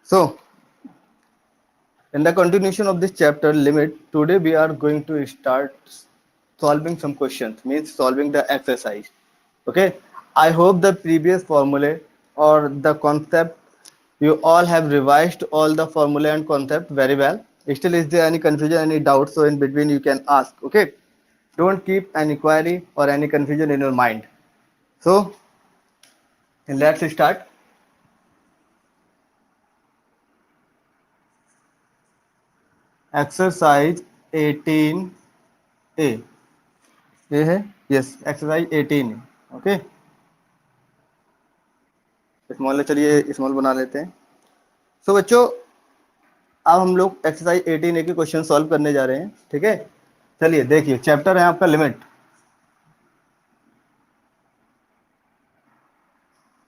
So, in the continuation of this chapter, limit, today we are going to start solving some questions, means solving the exercise. Okay, I hope the previous formula or the concept you all have revised all the formula and concept very well. Still, is there any confusion, any doubt? So, in between, you can ask. Okay, don't keep any query or any confusion in your mind. So, let's start. Exercise 18A. ये है yes exercise 18 okay small चलिए small बना लेते हैं सो बच्चों अब हम लोग एक्सरसाइज 18 के क्वेश्चन सॉल्व करने जा रहे हैं ठीक है चलिए देखिए चैप्टर है आपका लिमिट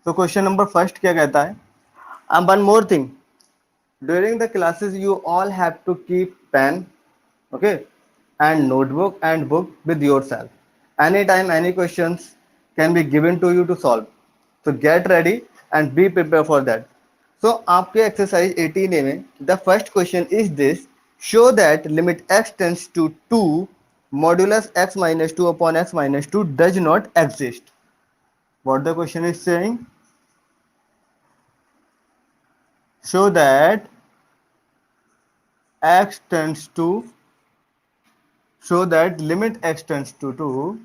तो क्वेश्चन नंबर फर्स्ट क्या कहता है one more thing during the classes you all have to keep pen okay and notebook and book with yourself anytime any questions can be given to you to solve so get ready and be prepared for that so आपके exercise 18 में the first question is this show that limit x tends to 2 modulus x minus 2 upon x minus 2 does not exist what the question is saying show that x tends to show that limit x tends to 2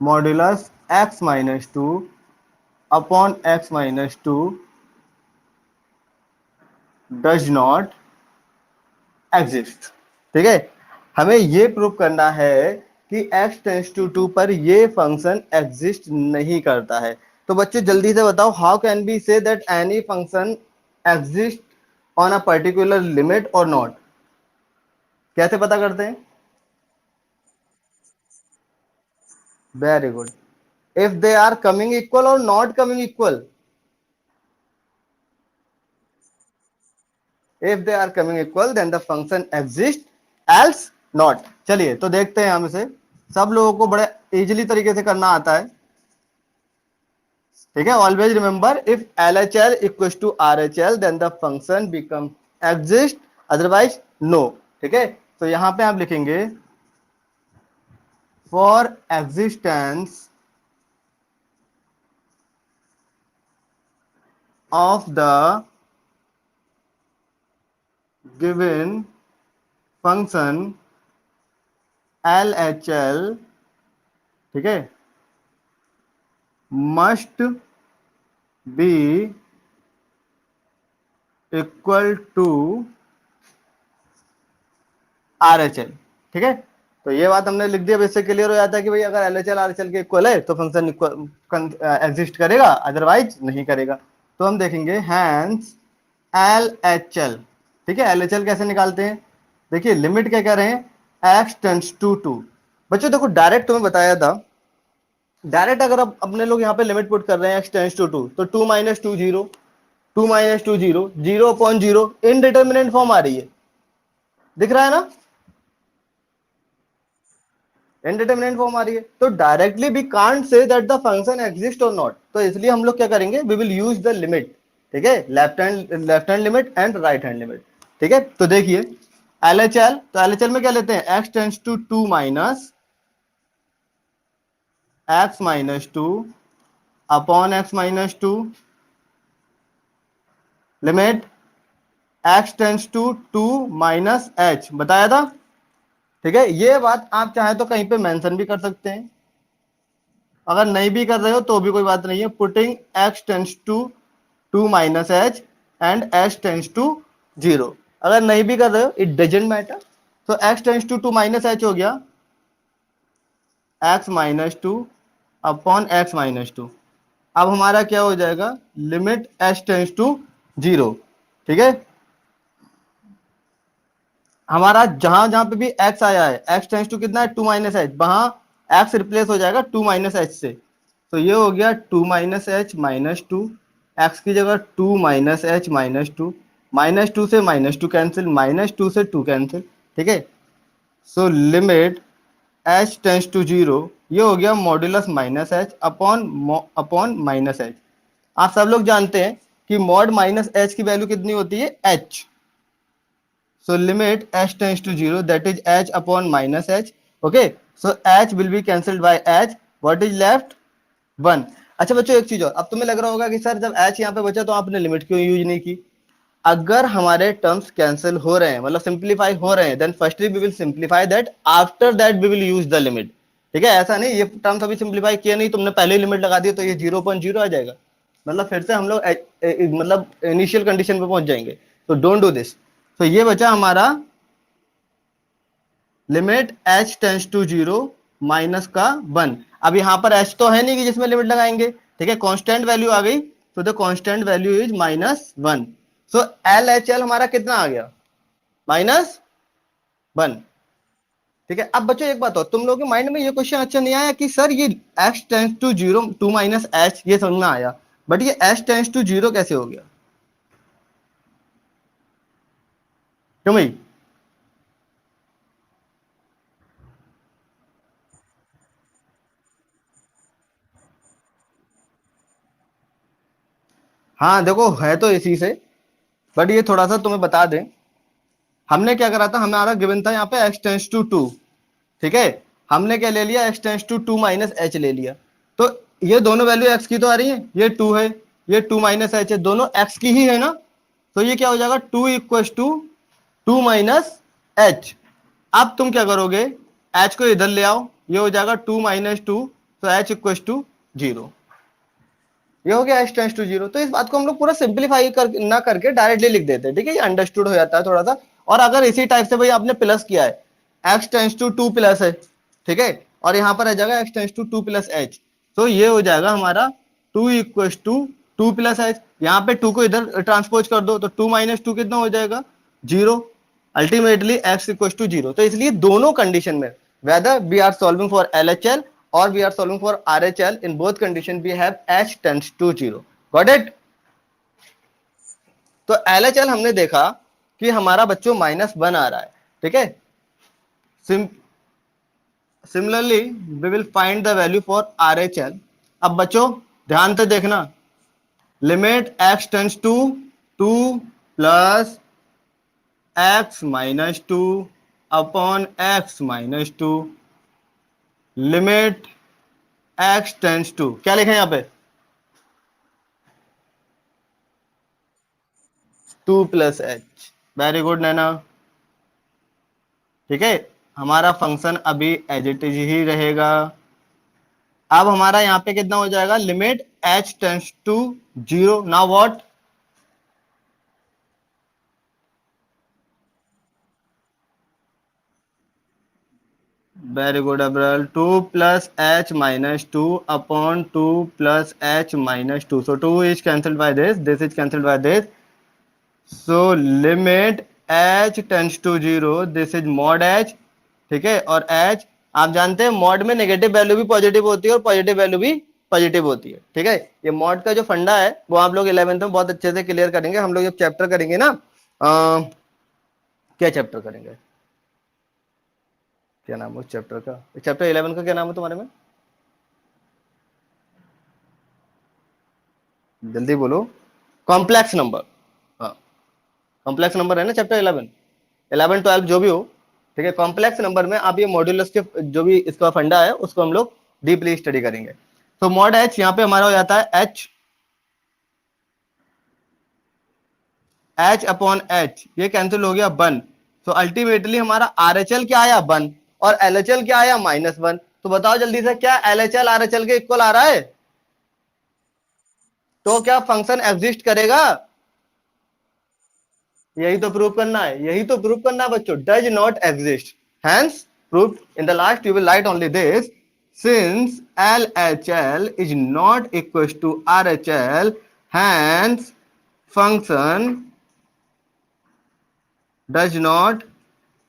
modulus x minus 2 upon x minus 2 does not exist ठीक है हमें ये prove करना है कि x tends to 2 पर ये function exist नहीं करता है तो बच्चे जल्दी से बताओ how can be say that any function exist on a particular limit और नॉट कैसे पता करते हैं very good if they are coming equal or not coming equal if they are coming equal then the function exists else not चलिए तो देखते हैं हम इसे सब लोगों को बड़े इजीली तरीके से करना आता है ठीक है always remember if LHL equals to RHL then the function become exist otherwise no ठीक है तो यहां पे आप लिखेंगे for existence of the given function LHL ठीक है must be equal to RHL ठीक है तो ये बात हमने लिख दिया इससे क्लियर हो जाता है कि भाई अगर LHL RHL के इक्वल है तो फंक्शन एग्जिस्ट करेगा अदरवाइज नहीं करेगा तो हम देखेंगे हैंस LHL ठीक है LHL कैसे निकालते हैं देखिए लिमिट क्या कह रहे हैं x टेंड्स टू 2 बच्चों देखो डायरेक्ट तुम्हें बताया था डायरेक्ट अगर अब अपने लोग यहाँ पे लिमिट पुट कर रहे हैं x टेंड्स टू 2 तो 2 minus 2 0 2 minus 2 0 0 upon 0 indeterminate form आ रही है दिख रहा है ना इनडिटर्मिनेट फॉर्म आ रही है तो directly we can't say that the function exist or not तो इसलिए हम लोग क्या करेंगे we will use the limit ठीक है left hand limit and right hand limit ठीक है तो देखिए LHL तो LHL में क्या लेते हैं x tends to 2 minus x minus 2 upon x minus 2 limit x tends to 2 minus h बताया था ठीक है ये बात आप चाहे तो कहीं पे मेंशन भी कर सकते हैं अगर नहीं भी कर रहे हो तो भी कोई बात नहीं है putting x tends to 2 minus h and h tends to 0 अगर नहीं भी कर रहे हो इट डजेंट मैटर तो x tends to 2 minus h हो गया x minus 2 upon x minus 2 अब हमारा क्या हो जाएगा लिमिट h टेंड्स टू 0 ठीक है हमारा जहां जहां पे भी x आया है x टेंड्स टू कितना है 2 माइनस एच वहां x रिप्लेस हो जाएगा 2 माइनस एच से तो ये हो गया 2 माइनस एच माइनस 2 एक्स की जगह 2 माइनस एच माइनस टू से माइनस 2 कैंसिल माइनस 2 से 2 कैंसिल ठीक है so limit h tends to 0 ये हो गया modulus minus h upon upon minus h आप सब लोग जानते हैं कि मॉड माइनस एच की वैल्यू कितनी होती है, h. So limit h tends to 0, that is h upon minus h. Okay, so h will be cancelled by h. What is left? 1. अच्छा बच्चों एक चीज और, अब तुम्हें लग रहा होगा कि सर जब h यहाँ पे बचा तो आपने लिमिट क्यों यूज नहीं की। अगर हमारे टर्म्स कैंसिल हो रहे हैं, मतलब सिंप्लीफाई हो रहे हैं, then firstly we will simplify that, after that we will use the limit. ठीक है, ऐसा नहीं ये टर्म्स अभी सिंप्लीफाई किया नहीं, तुमने पहले ही लिमिट लगा दी तो ये 0.0 आ जाएगा, मतलब फिर से हम लोग मतलब इनिशियल कंडीशन पे पहुंच जाएंगे। तो डोंट डू दिस। तो ये बचा हमारा limit h tends to 0 minus का 1। अब यहां पर h तो है नहीं कि जिसमें लिमिट लगाएंगे, ठीक है, कांस्टेंट वैल्यू आ गई, तो the constant value is -1। So L H L हमारा कितना आ गया, -1। ठीक है, अब बच्चों एक बात हो, तुम लोगों के माइंड में ये क्वेश्चन अच्छा नहीं आया कि सर ये x tends to 0 2 minus h, ये समझ में आया, बट ये h टेंस टू 0 कैसे हो गया, क्यों भाई। हाँ देखो है तो इसी से, बट ये थोड़ा सा तुम्हें बता दें, हमने क्या करा था, हमारा गिवन था यहाँ पे x टेंस टू 2, ठीक है, हमने क्या ले लिया, x tends to 2 minus h ले लिया। तो ये दोनों वैल्यू x की तो आ रही है, ये 2 है, ये 2 माइनस एच है, दोनों x की ही है ना। तो ये क्या हो जाएगा, 2 इक्व टू 2 माइनस एच। अब तुम क्या करोगे, h को इधर ले आओ, ये हो जाएगा 2 माइनस 2, तो h इक्व टू 0। ये हो गया h टेंस टू 0। तो इस बात को हम लोग पूरा सिंप्लीफाई ना करके डायरेक्टली लिख देते हैं, ठीक है, ये अंडरस्टूड हो जाता है थोड़ा सा। और अगर इसी टाइप से भाई आपने प्लस किया है, x टेंस टू 2 प्लस है, ठीक है, और यहाँ पर आ जाएगा x tends to 2 plus h, तो ये हो जाएगा हमारा 2 इक्व टू 2 प्लस एच। यहाँ पे 2 को इधर ट्रांसपोज कर दो, तो 2 माइनस 2 कितना हो जाएगा, 0। Ultimately x equal to 0। तो इसलिए दोनों कंडीशन में, whether we are solving for LHL or we are solving for RHL, in both condition we have h tends to 0। Got it? तो LHL हमने देखा कि हमारा बच्चों -1 आ रहा है, ठीक है। Similarly we will find the value for RHL। अब बच्चों ध्यान से देखना, limit x tends to 2 plus x-2 upon x-2, limit x tends to, क्या लिखे यहाँ पे, 2 plus h. Very good Naina, ठीक है, हमारा फंक्शन अभी एज इट इज ही रहेगा। अब हमारा यहाँ पे कितना हो जाएगा, limit h tends to 0। Now what, very good अब्रल, 2 plus h-2 upon 2 plus h-2, so 2 is cancelled by this is cancelled by this, so limit h tends to 0, this is mod h, ठीक है, और h आप जानते हैं mod में negative value भी positive होती है और पॉजिटिव वैल्यू भी पॉजिटिव होती है, ठीक है। ये मॉड का जो फंडा है वो आप लोग 11th में बहुत अच्छे से क्लियर करेंगे। हम लोग जब चैप्टर करेंगे ना, क्या चैप्टर करेंगे, क्या नाम है उस चैप्टर का, चैप्टर 11 का क्या नाम है तुम्हारे में, जल्दी बोलो, कॉम्प्लेक्स नंबर। हाँ, कॉम्प्लेक्स नंबर है ना चैप्टर 11, 11 12 जो भी हो, ठीक है। कॉम्प्लेक्स नंबर में आप ये मॉड्यूलस के जो भी इसका फंडा है उसको हम लोग डीपली स्टडी करेंगे। तो मॉड एच यहाँ पे हमारा हो जाता है एच, एच अपॉन एच, ये कैंसिल हो गया 1। तो अल्टीमेटली हमारा आर एच एल क्या आया, 1, और एल एच एल क्या आया, -1। तो बताओ जल्दी से, क्या L H L R H L के इक्वल आ रहा है, तो क्या फंक्शन एग्जिस्ट करेगा, यही तो प्रूव करना है, यही तो प्रूव करना है बच्चों, does not exist. Hence prove in the last you will write only this, since L H L is not equal to R H L, hence function does not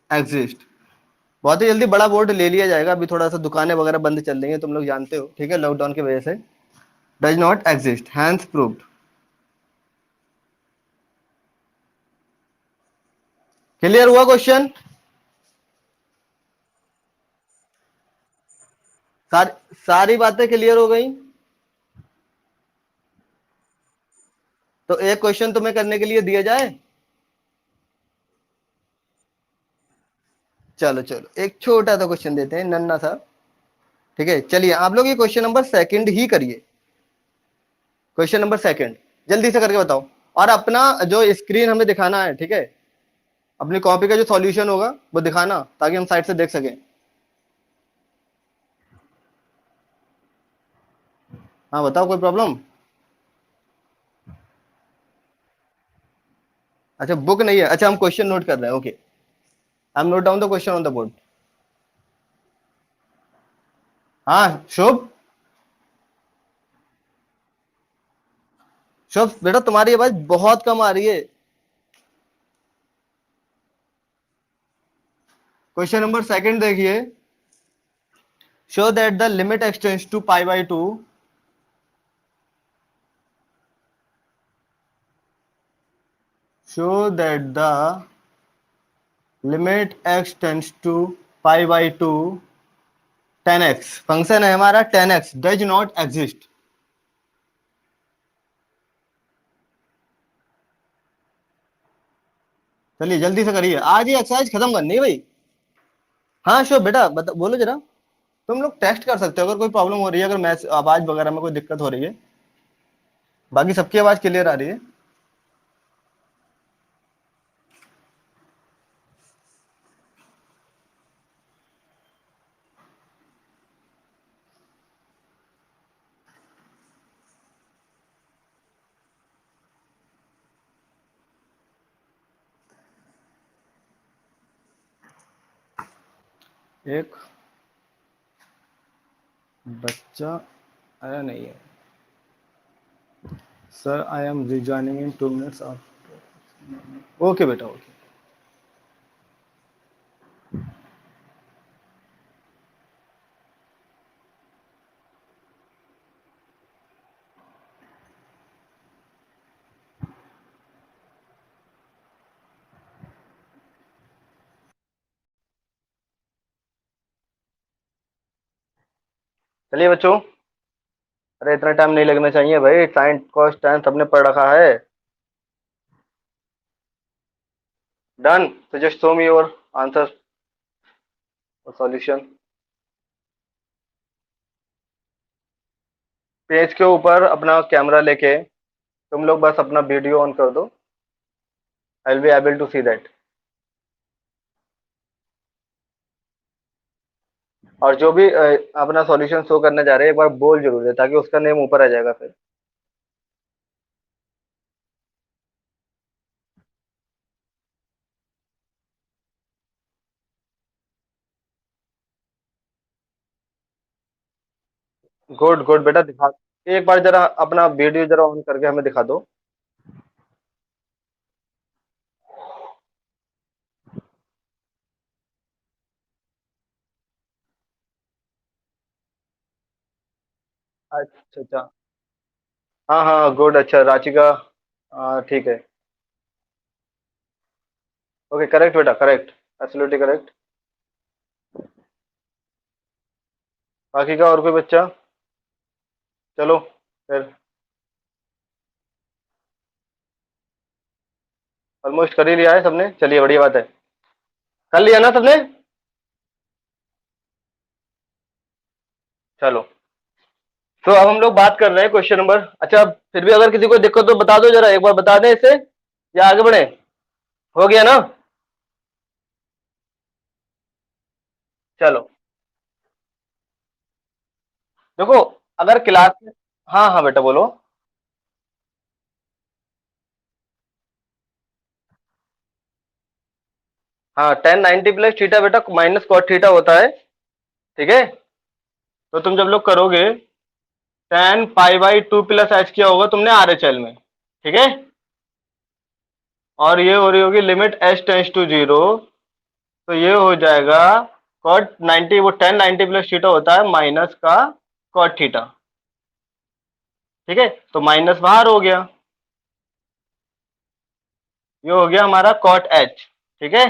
exist. बहुत ही जल्दी बड़ा बोर्ड ले लिया जाएगा, अभी थोड़ा सा दुकानें वगैरह बंद चल रही हैं, तुम लोग जानते हो, ठीक है, लॉकडाउन की वजह से। Does not exist, hence proved. Clear हुआ क्वेश्चन, सारी बातें क्लियर हो गई। तो एक क्वेश्चन तुम्हें करने के लिए दिया जाए। चलो चलो, एक छोटा सा क्वेश्चन देते हैं, नन्ना सा। ठीक है, चलिए आप लोग ये क्वेश्चन नंबर सेकंड ही करिए। क्वेश्चन नंबर सेकंड जल्दी से करके बताओ। और अपना जो स्क्रीन हमें दिखाना है, ठीक है, अपनी कॉपी का जो सॉल्यूशन होगा वो दिखाना, ताकि हम साइड से देख सकें। हाँ बताओ, कोई प्रॉब्लम? अच्छा, बुक नहीं है, अच्छा हम क्वेश्चन नोट कर रहे हैं, okay. I am note down the question on the board. हाँ शुभ, शुभ बेटा तुम्हारी आवाज बहुत कम आ रही है। क्वेश्चन नंबर सेकंड देखिए। Show that the limit x tends to pi by two. Show that the limit x tends to pi by two, 10x function है हमारा, 10x डज नॉट एग्जिस्ट। चलिए जल्दी से करिए, आज ही एक्सरसाइज खत्म करनी है भाई। हाँ शो बेटा बोलो जरा। तुम लोग टेस्ट कर सकते हो अगर कोई प्रॉब्लम हो रही है, अगर मैच आवाज वगैरह में कोई दिक्कत हो रही है। बाकी सबकी आवाज क्लियर आ रही है। एक बच्चा आया नहीं है। Sir I am rejoining in 2 minutes okay बेटा ओके। चलिए बच्चों, अरे इतना टाइम नहीं लगना चाहिए भाई, साइन कॉस tan सबने पढ़ रखा है। डन, तो just show me your answer और सॉल्यूशन। पेज के ऊपर अपना कैमरा लेके तुम लोग बस अपना वीडियो ऑन कर दो। I will be able to see that. और जो भी अपना सॉल्यूशन शो करने जा रहे हैं, एक बार बोल जरूर दे, ताकि उसका नेम ऊपर आ जाएगा फिर। गुड गुड बेटा, दिखा। एक बार जरा अपना वीडियो जरा ऑन करके हमें दिखा दो। अच्छा अच्छा, हाँ हाँ गुड, अच्छा रांची का। ठीक है। ओके करेक्ट बेटा, करेक्ट, एब्सोल्युटली करेक्ट। बाकी का और कोई बच्चा? चलो फिर, ऑलमोस्ट कर ही लिया है सबने, चलिए बढ़िया बात है। कर लिया ना सबने? चलो, तो अब हम लोग बात कर रहे हैं क्वेश्चन नंबर, अच्छा फिर भी अगर किसी को दिक्कत तो बता दो जरा, एक बार बता दें इसे, या आगे बढ़े? हो गया ना? चलो देखो, अगर क्लास में, हाँ हाँ बेटा बोलो। हाँ, tan 90 प्लस थीटा बेटा माइनस कॉट थीटा होता है, ठीक है। तो तुम जब लोग करोगे, tan π/2 प्लस एच किया होगा तुमने RHL में, ठीक है। और ये हो रही होगी लिमिट h टेंस टू 0, तो ये हो जाएगा कॉट 90, वो tan 90 प्लस थीटा होता है माइनस का कॉट थीटा, ठीक है। तो माइनस बाहर हो गया, ये हो गया हमारा कॉट h, ठीक है।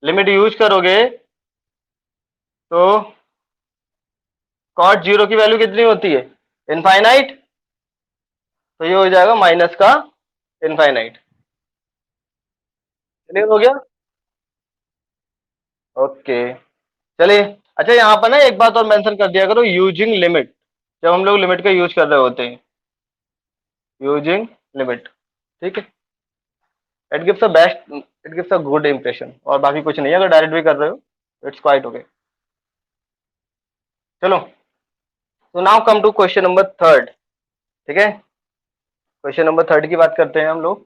लिमिट यूज करोगे तो कॉट 0 की वैल्यू कितनी होती है? इनफाइनाइट। तो ये हो जाएगा माइनस का इनफाइनाइट। क्लियर हो गया? ओके, चलिए। अच्छा, यहाँ पर ना एक बात और मेंशन कर दिया करो, यूजिंग लिमिट। जब हम लोग लिमिट का यूज कर रहे होते हैं, यूजिंग लिमिट, ठीक है, it gives a best, it gives a good impression, और बाकी कुछ नहीं है। अगर डायरेक्ट भी कर रहे हो, इट्स क्वाइट ओके। चलो, तो now come to question number third. ठीक है, क्वेश्चन नंबर थर्ड की बात करते हैं हम लोग।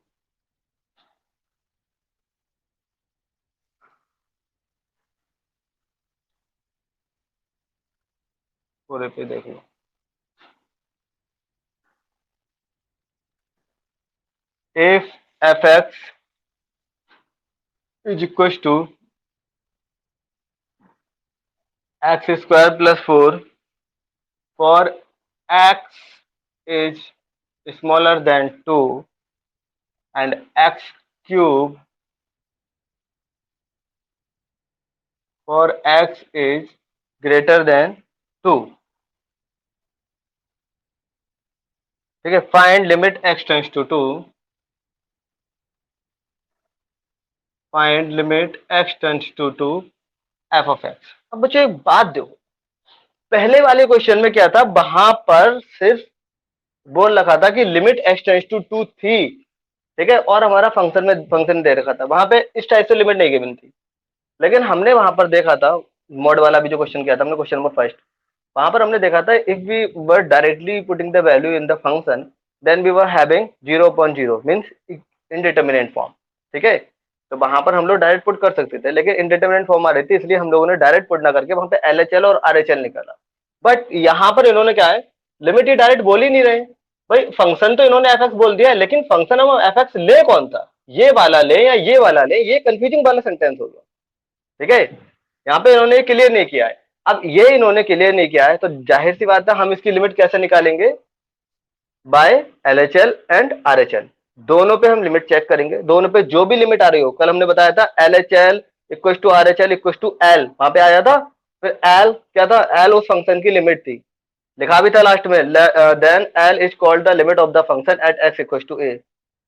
पूरे पे देख लो। If F x is equal to X square plus 4 for x is smaller than 2 and x cube for x is greater than 2। ठीक है, find limit x tends to 2, find limit x tends to 2 f of x। अब बच्चों एक बात देखो, पहले वाले question में क्या था, वहां पर सिर्फ बोल रखा था कि लिमिट x टेंड्स टू 2 थी, ठीक है, और हमारा फंक्शन में फंक्शन दे रखा था, वहां पे इस टाइप से लिमिट नहीं गिवन थी। लेकिन हमने वहां पर देखा था, मॉड वाला भी जो क्वेश्चन किया था हमने, क्वेश्चन नंबर फर्स्ट, वहां पर हमने देखा था, if we were directly putting the value in the function, then we were having 0.0 means indeterminate form. ठीक है, तो वहां पर हम लोग डायरेक्ट पुट कर सकते थे, लेकिन इनडिटरमिनेट फॉर्म आ रही थी, इसलिए हम लोगों ने डायरेक्ट पुट ना करके वहां पे एलएचएल और आरएचएल निकाला। बट यहाँ पर इन्होंने क्या है, लिमिट ही डायरेक्ट बोल ही नहीं रहे भाई। फंक्शन तो इन्होंने एफ एक्स बोल दिया है, लेकिन फंक्शन हम एफ एक्स ले कौन सा, ये वाला ले या ये वाला ले, ये कंफ्यूजिंग वाला सेंटेंस हो गया। ठीक है, यहाँ पे इन्होंने क्लियर नहीं किया है। अब ये इन्होंने क्लियर नहीं किया है, तो जाहिर सी बात है हम इसकी लिमिट कैसे निकालेंगे, बाय एलएचएल एंड आरएचएल। दोनों पे हम लिमिट चेक करेंगे, दोनों पे जो भी लिमिट आ रही हो, कल हमने बताया था LHL equal to RHL equal to L, वहां पे आया था। फिर एल क्या था, एल उस फंक्शन की लिमिट थी, लिखा भी था लास्ट में, then L is called the limit of the function at X equal to A.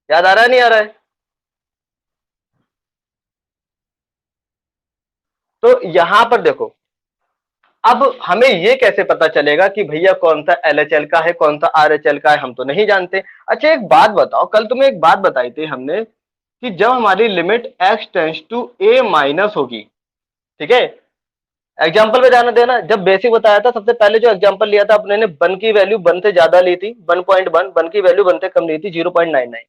याद आ रहा है नहीं आ रहा है? तो यहां पर देखो, अब हमें ये कैसे पता चलेगा कि भैया कौन सा एलएचएल का है, कौन सा आरएचएल का है, हम तो नहीं जानते। अच्छा एक बात बताओ, कल तुम्हें एक बात बताई थी हमने कि जब हमारी limit x tends to a minus होगी, ठीक है, एग्जाम्पल पे ध्यान देना, जब बेसिक बताया था सबसे पहले जो एग्जाम्पल लिया था अपने ने, वन की वैल्यू वन से ज्यादा ली थी, 1.1, वन की वैल्यू वन से कम ली थी 0.99।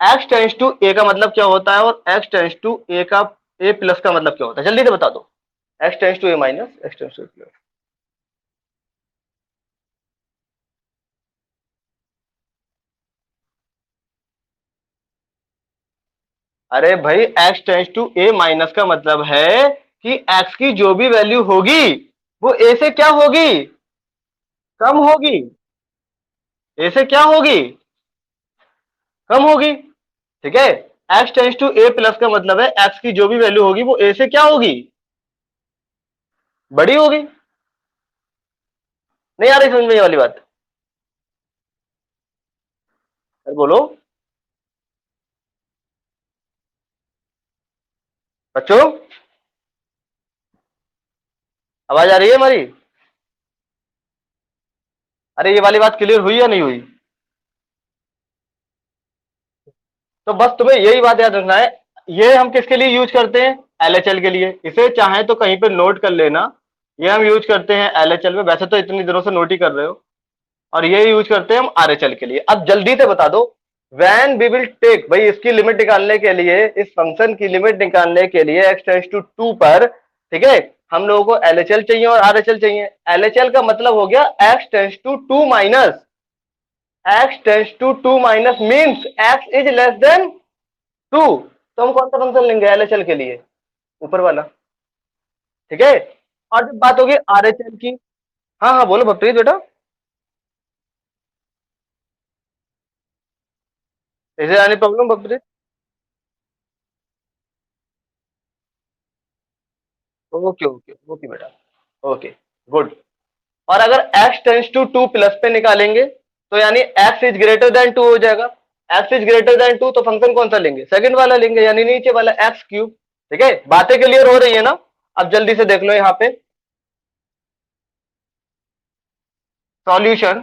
x टेंस टू a का मतलब क्या होता है, और x टेंस टू a का a प्लस का मतलब क्या होता है, जल्दी से बता दो। x tends to a minus, x tends to a plus. अरे भाई, x tends to a minus का मतलब है कि x की जो भी वैल्यू होगी वो a से क्या होगी, कम होगी। a से क्या होगी, कम होगी। ठीक है, x tends to a plus का मतलब है x की जो भी वैल्यू होगी वो a से क्या होगी, बड़ी होगी। नहीं आ रही समझ में ये वाली बात? अरे बोलो बच्चों, आवाज आ रही है हमारी? अरे ये वाली बात क्लियर हुई या नहीं हुई? तो बस तुम्हें यही बात याद रखना है, ये हम किसके लिए यूज करते हैं, एलएचएल के लिए। इसे चाहे तो कहीं पे नोट कर लेना, ये हम यूज करते हैं एलएचएल में, वैसे तो इतनी दिनों से नोट ही कर रहे हो। और ये यूज करते हैं हम आरएचएल के लिए। अब जल्दी से बता दो, व्हेन वी विल टेक, भाई इसकी लिमिट निकालने के लिए, इस फंक्शन की लिमिट निकालने के लिए x टेंस टू 2 पर, ठीक है, हम लोगों को एलएचएल चाहिए और आरएचएल चाहिए। एलएचएल का मतलब हो गया x tends to 2 minus, x tends to 2 minus means x is less than 2। तो हम कौन सा फंक्शन लेंगे एलएचएल के लिए, ऊपर वाला। ठीक है, और जब बात होगी आरएचएल की, हाँ हाँ बोलो भक्ति बेटा। इसे आनी प्रॉब्लम भक्ति? ओके ओके ओके बेटा, ओके, गुड। और अगर x टेंस टू 2 प्लस पे निकालेंगे, तो यानी x इज ग्रेटर देन 2 हो जाएगा। एक्स इज ग्रेटर देन 2 तो फंक्शन कौन सा लेंगे, सेकंड वाला लेंगे, यानी नीचे वाला एक्स क्यूब। ठीक है, बातें क्लियर हो रही है ना? अब जल्दी से देख लो यहाँ पे सॉल्यूशन।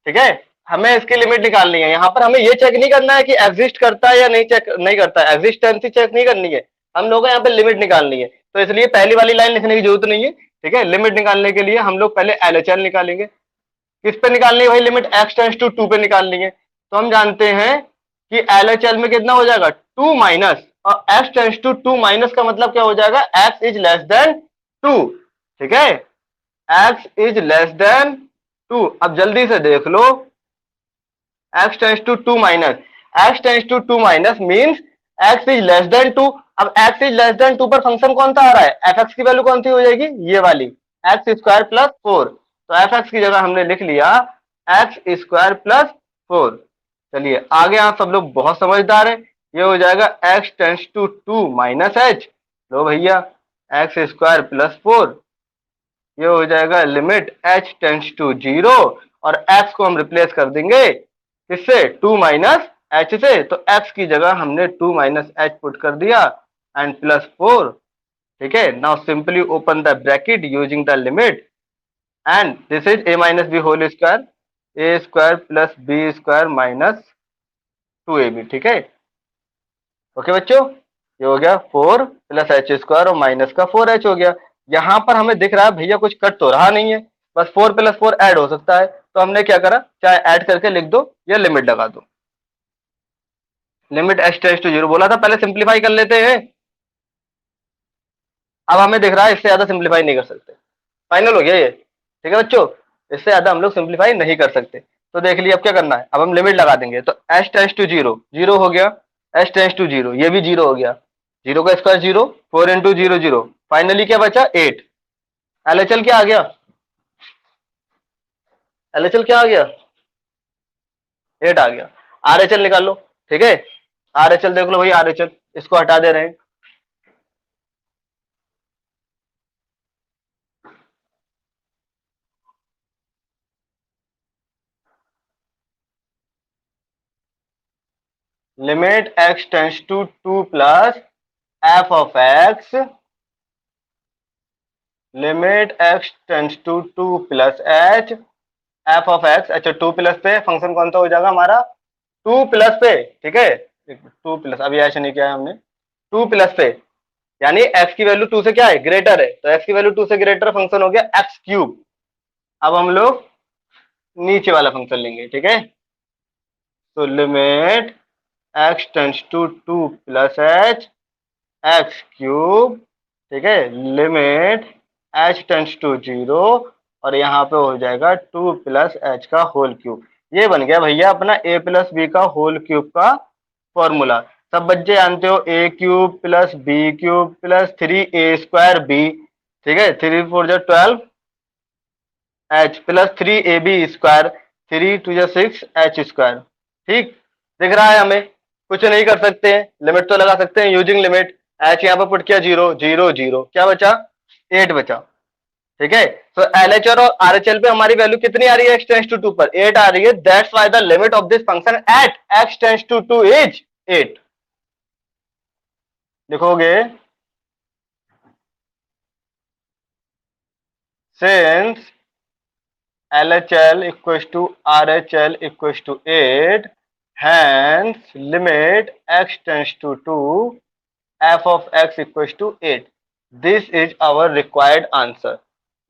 ठीक है, हमें इसकी लिमिट निकालनी है। यहाँ पर हमें ये चेक नहीं करना है कि एग्जिस्ट करता है या नहीं, चेक नहीं करता है, एग्जिस्टेंसी चेक नहीं करनी है, हम लोग को यहाँ पे लिमिट निकालनी है। तो इसलिए पहली वाली लाइन लिखने की जरूरत नहीं है। ठीक है, लिमिट निकालने के लिए हम लोग पहले एलएचएल निकालेंगे। किस पे निकालनी है भाई लिमिट, एक्स टेंस टू 2 पे निकालनी है। तो हम जानते हैं कि एलएचएल में कितना हो जाएगा 2 माइनस, और एक्स टेंस टू 2 माइनस का मतलब क्या हो जाएगा, एक्स इज लेस देन 2। ठीक है, एक्स इज लेस देन 2। अब जल्दी से देख लो, x tends to 2 minus, x tends to 2 minus means x is less than 2। अब x इज लेस देन 2 पर फंक्शन कौन सा आ रहा है, fx की वैल्यू कौन सी हो जाएगी, ये वाली x स्क्वायर प्लस 4। तो fx की जगह हमने लिख लिया x स्क्वायर प्लस 4। चलिए आगे, आप सब लोग बहुत समझदार है, ये हो जाएगा x tends to 2 minus h। लो भैया, x स्क्वायर प्लस 4, ये हो जाएगा लिमिट h टेंस टू 0, और x को हम रिप्लेस कर देंगे किससे, 2 माइनस h से। तो x की जगह हमने 2 माइनस h पुट कर दिया एंड प्लस 4। ठीक है, now simply open the bracket using the limit and this is a minus b whole square, a square plus b square minus 2ab। ठीक है, ओके बच्चों, ये हो गया 4 प्लस एच स्क्वायर और माइनस का 4h हो गया। यहाँ पर हमें दिख रहा है भैया कुछ कट तो रहा नहीं है, बस 4 प्लस 4 ऐड हो सकता है। तो हमने क्या करा, चाहे ऐड करके लिख दो या लिमिट लगा दो। लिमिट h टेंस टू 0 बोला था, पहले सिंप्लीफाई कर लेते हैं। अब हमें दिख रहा है इससे ज्यादा सिंप्लीफाई नहीं कर सकते, फाइनल हो गया ये। ठीक है बच्चों, इससे ज्यादा हम लोग सिंप्लीफाई नहीं कर सकते। तो देख लिया, अब क्या करना है, अब हम लिमिट लगा देंगे। तो h टेंस टू 0 0 हो गया, h टेंस टू 0 ये भी 0 हो गया, 0 का स्क्वायर 0, 4 इंटू 0 0, फाइनली क्या बचा 8। एलएचएल क्या आ गया, एलएचएल क्या आ गया, 8 आ गया। आरएचएल निकाल लो। ठीक है, आरएचएल देख लो भाई, आरएचएल इसको हटा दे रहे हैं। Limit x tends to 2 plus f of x, limit x tends to 2 plus h f of x. अच्छा 2 प्लस पे फंक्शन कौन सा हो जाएगा हमारा, 2 प्लस पे। ठीक है, 2 प्लस, अभी ऐसे नहीं किया है हमने, 2 प्लस पे यानी x की वैल्यू 2 से क्या है, ग्रेटर है, तो x की वैल्यू 2 से ग्रेटर फंक्शन हो गया एक्स क्यूब। अब हम लोग नीचे वाला फंक्शन लेंगे। ठीक है, तो limit x tends to 2 plus h x cube. ठीक है, लिमिट h टेंस टू 0, और यहाँ पे हो जाएगा 2 प्लस h का होल क्यूब। ये बन गया भैया अपना a प्लस बी का होल क्यूब का फॉर्मूला। सब बच्चे जानते हो, a cube plus b cube plus 3a square b. ठीक है, 3 4 जा 12 h प्लस 3ab स्क्वायर, 3 2 जा 6 h स्क्वायर। ठीक, दिख रहा है हमें, कुछ नहीं कर सकते हैं, लिमिट तो लगा सकते हैं यूजिंग लिमिट। h यहाँ पर पुट किया 0 0 0, क्या बचा 8 बचा। ठीक है, तो एलएचएल और आरएचएल पे हमारी वैल्यू कितनी आ रही है, x टेंस टू 2 पर 8 आ रही है। That's why the limit of this function at x tends to 2 is 8। लिखोगे since LHL equals to RHL equals to 8, hence limit x tends to 2, f of x equals to 8. This is our required answer.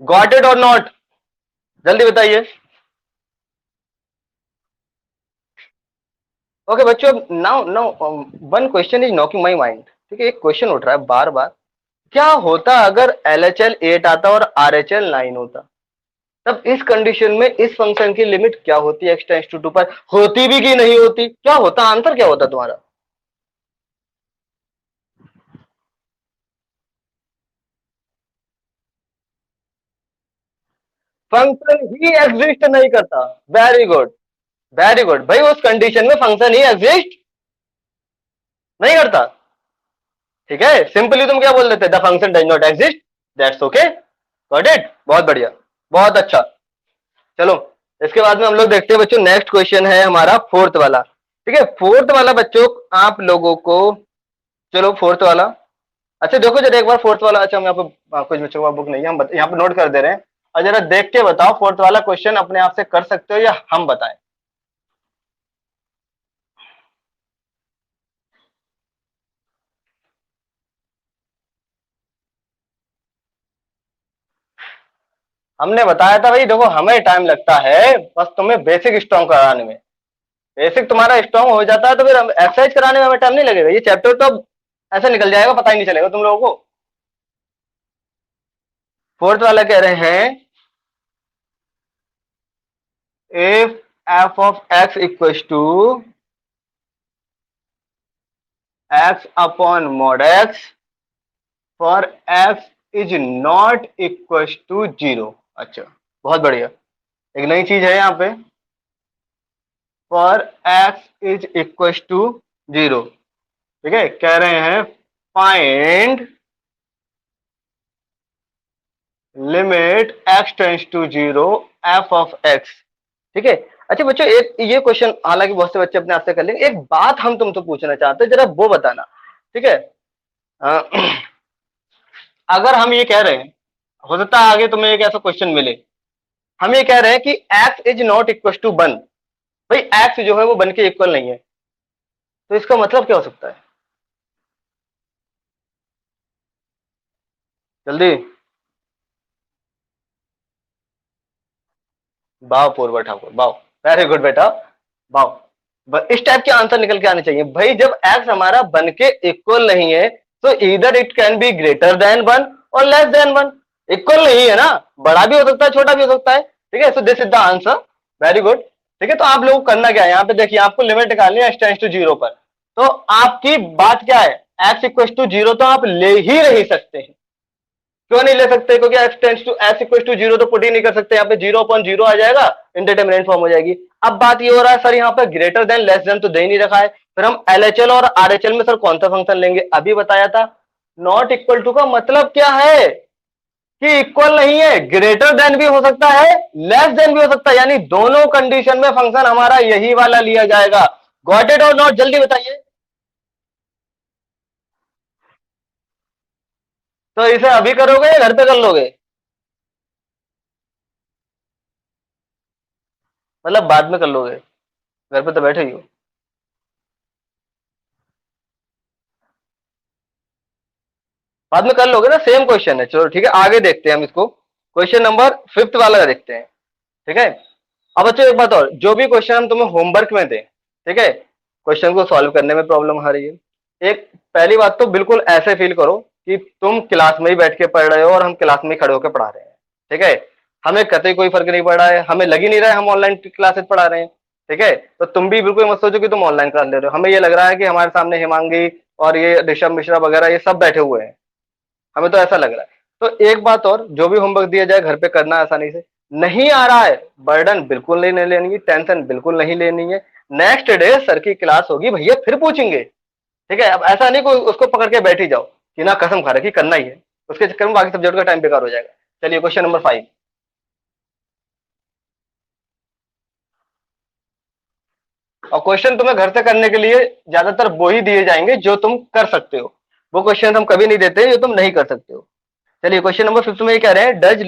Got it or not? जल्दी बताइए। Okay बच्चों, now now one question is knocking my mind. ठीक है, एक question उठ रहा है बार बार, क्या होता अगर LHL 8 आता और RHL 9 होता, तब इस कंडीशन में इस फंक्शन की लिमिट क्या होती है, x टेंस टू 2 पर, होती भी कि नहीं होती, क्या होता, आंसर क्या होता तुम्हारा। फंक्शन ही एग्जिस्ट नहीं करता। वेरी गुड, वेरी गुड भाई, उस कंडीशन में फंक्शन ही एग्जिस्ट नहीं करता। ठीक है, सिंपली तुम क्या बोल देते, the function does not exist, that's okay, got it, बहुत बढ़िया, बहुत अच्छा। चलो इसके बाद में हम लोग देखते हैं बच्चों, नेक्स्ट क्वेश्चन है हमारा फोर्थ वाला। ठीक है, फोर्थ वाला बच्चों आप लोगों को, चलो फोर्थ वाला, अच्छा देखो जरा एक बार फोर्थ वाला, अच्छा हम यहाँ पे कुछ बच्चों का बुक नहीं है, हम यहाँ पे नोट कर दे रहे हैं, और जरा देख के बताओ फोर्थ वाला क्वेश्चन अपने आप से कर सकते हो या हम बताएं। हमने बताया था भाई, देखो हमें टाइम लगता है बस तुम्हें बेसिक स्ट्रॉन्ग कराने में। बेसिक तुम्हारा स्ट्रॉन्ग हो जाता है तो फिर एक्सरसाइज कराने में हमें टाइम नहीं लगेगा, ये चैप्टर तो अब ऐसे निकल जाएगा, पता ही नहीं चलेगा तुम लोगों को। फोर्थ वाला कह रहे हैं, if f of x equal to x upon mod x for f is not equal to zero. अच्छा, बहुत बढ़िया, एक नई चीज है यहाँ पे, for x is equal to zero. ठीक है, कह रहे हैं find limit x tends to zero f of x. ठीक है, अच्छा बच्चों एक ये क्वेश्चन हालांकि बहुत से बच्चे अपने आप से कर लेंगे, एक बात हम तुमसे पूछना चाहते हैं, जरा वो बताना। ठीक है, अ, अगर हम ये कह रहे हैं, हो सकता है आगे तुम्हें एक ऐसा क्वेश्चन मिले, हम ये कह रहे हैं कि x is not equal to one, भाई एक्स जो है वो वन के इक्वल नहीं है, तो इसका मतलब क्या हो सकता है? जल्दी। वाह पूर्वा ठाकुर, वाह, वेरी गुड बेटा, वाह। इस टाइप के आंसर निकल के आने चाहिए भाई, जब एक्स हमारा वन के इक्वल नहीं है तो इधर it can be greater than one और लेस देन वन। इक्वल नहीं है ना, बड़ा भी हो सकता है छोटा भी हो सकता है। ठीक है, so this is the answer, very good. ठीक है, तो आप लोगों को करना क्या है, यहाँ पे देखिए आपको लिमिट निकालनी है एक्स टेंड्स टू जीरो पर, तो आपकी बात क्या है, एक्स इक्वल टू जीरो तो आप ले ही नहीं सकते हैं। क्यों नहीं ले सकते, क्योंकि x tends to x equal to zero तो पुट ही नहीं कर सकते, यहाँ पे जीरो अपॉन जीरो आ जाएगा, इंडिटरमिनेट फॉर्म हो जाएगी। अब बात ये हो रहा है सर यहाँ पे ग्रेटर देन लेस देन तो दे ही नहीं रखा है, फिर हम एलएचएल और आरएचएल में सर कौन सा फंक्शन लेंगे, अभी बताया था। नॉट इक्वल टू का मतलब क्या है कि इक्वल नहीं है, ग्रेटर देन भी हो सकता है, लेस देन भी हो सकता है, यानी दोनों कंडीशन में फंक्शन हमारा यही वाला लिया जाएगा। गॉट इट और नॉट, जल्दी बताइए। तो इसे अभी करोगे या घर पे कर लोगे, मतलब बाद में कर लोगे, घर पे तो बैठे ही हो। बाद में कर लोगे ना, सेम क्वेश्चन है, चलो ठीक है आगे देखते हैं हम इसको, क्वेश्चन नंबर फिफ्थ वाला देखते हैं। ठीक है, अब बच्चों एक बात और, जो भी क्वेश्चन हम तुम्हें होमवर्क में दें, ठीक है, क्वेश्चन को सॉल्व करने में प्रॉब्लम आ रही है, एक पहली बात तो बिल्कुल ऐसे फील करो कि तुम क्लास में ही बैठ के पढ़ रहे हो और हम क्लास में ही खड़े होकर पढ़ा रहे हैं। ठीक है, हमें कतई कोई फर्क नहीं पड़ रहा है, हमें लग ही नहीं रहा है हम ऑनलाइन क्लासेस पढ़ा रहे हैं। ठीक है, तो तुम भी बिल्कुल मत सोचो कि तुम ऑनलाइन क्लास ले रहे हो, हमें ये लग रहा है कि हमारे सामने हिमांगी और ये ऋषभ मिश्रा वगैरह ये सब बैठे हुए हैं, हमें तो ऐसा लग रहा है। तो एक बात और, जो भी होमवर्क दिया जाए घर पे करना आसानी से, नहीं आ रहा है बर्डन बिल्कुल नहीं लेनी है, टेंशन बिल्कुल नहीं लेनी है, नेक्स्ट डे सर की क्लास होगी भैया फिर पूछेंगे। ठीक है, अब ऐसा नहीं कोई उसको पकड़ के बैठ ही जाओ कि ना कसम खा रखी करना ही है, उसके चक्कर में बाकी सब्जेक्ट का टाइम बेकार हो जाएगा। चलिए क्वेश्चन नंबर 5, और क्वेश्चन तुम्हें घर से करने के लिए ज्यादातर वो ही दिए जाएंगे जो तुम कर सकते हो, वो क्वेश्चन हम कभी नहीं देते जो तुम नहीं कर सकते हो। चलिए क्वेश्चन नंबर 5 में ये कह रहे हैं, does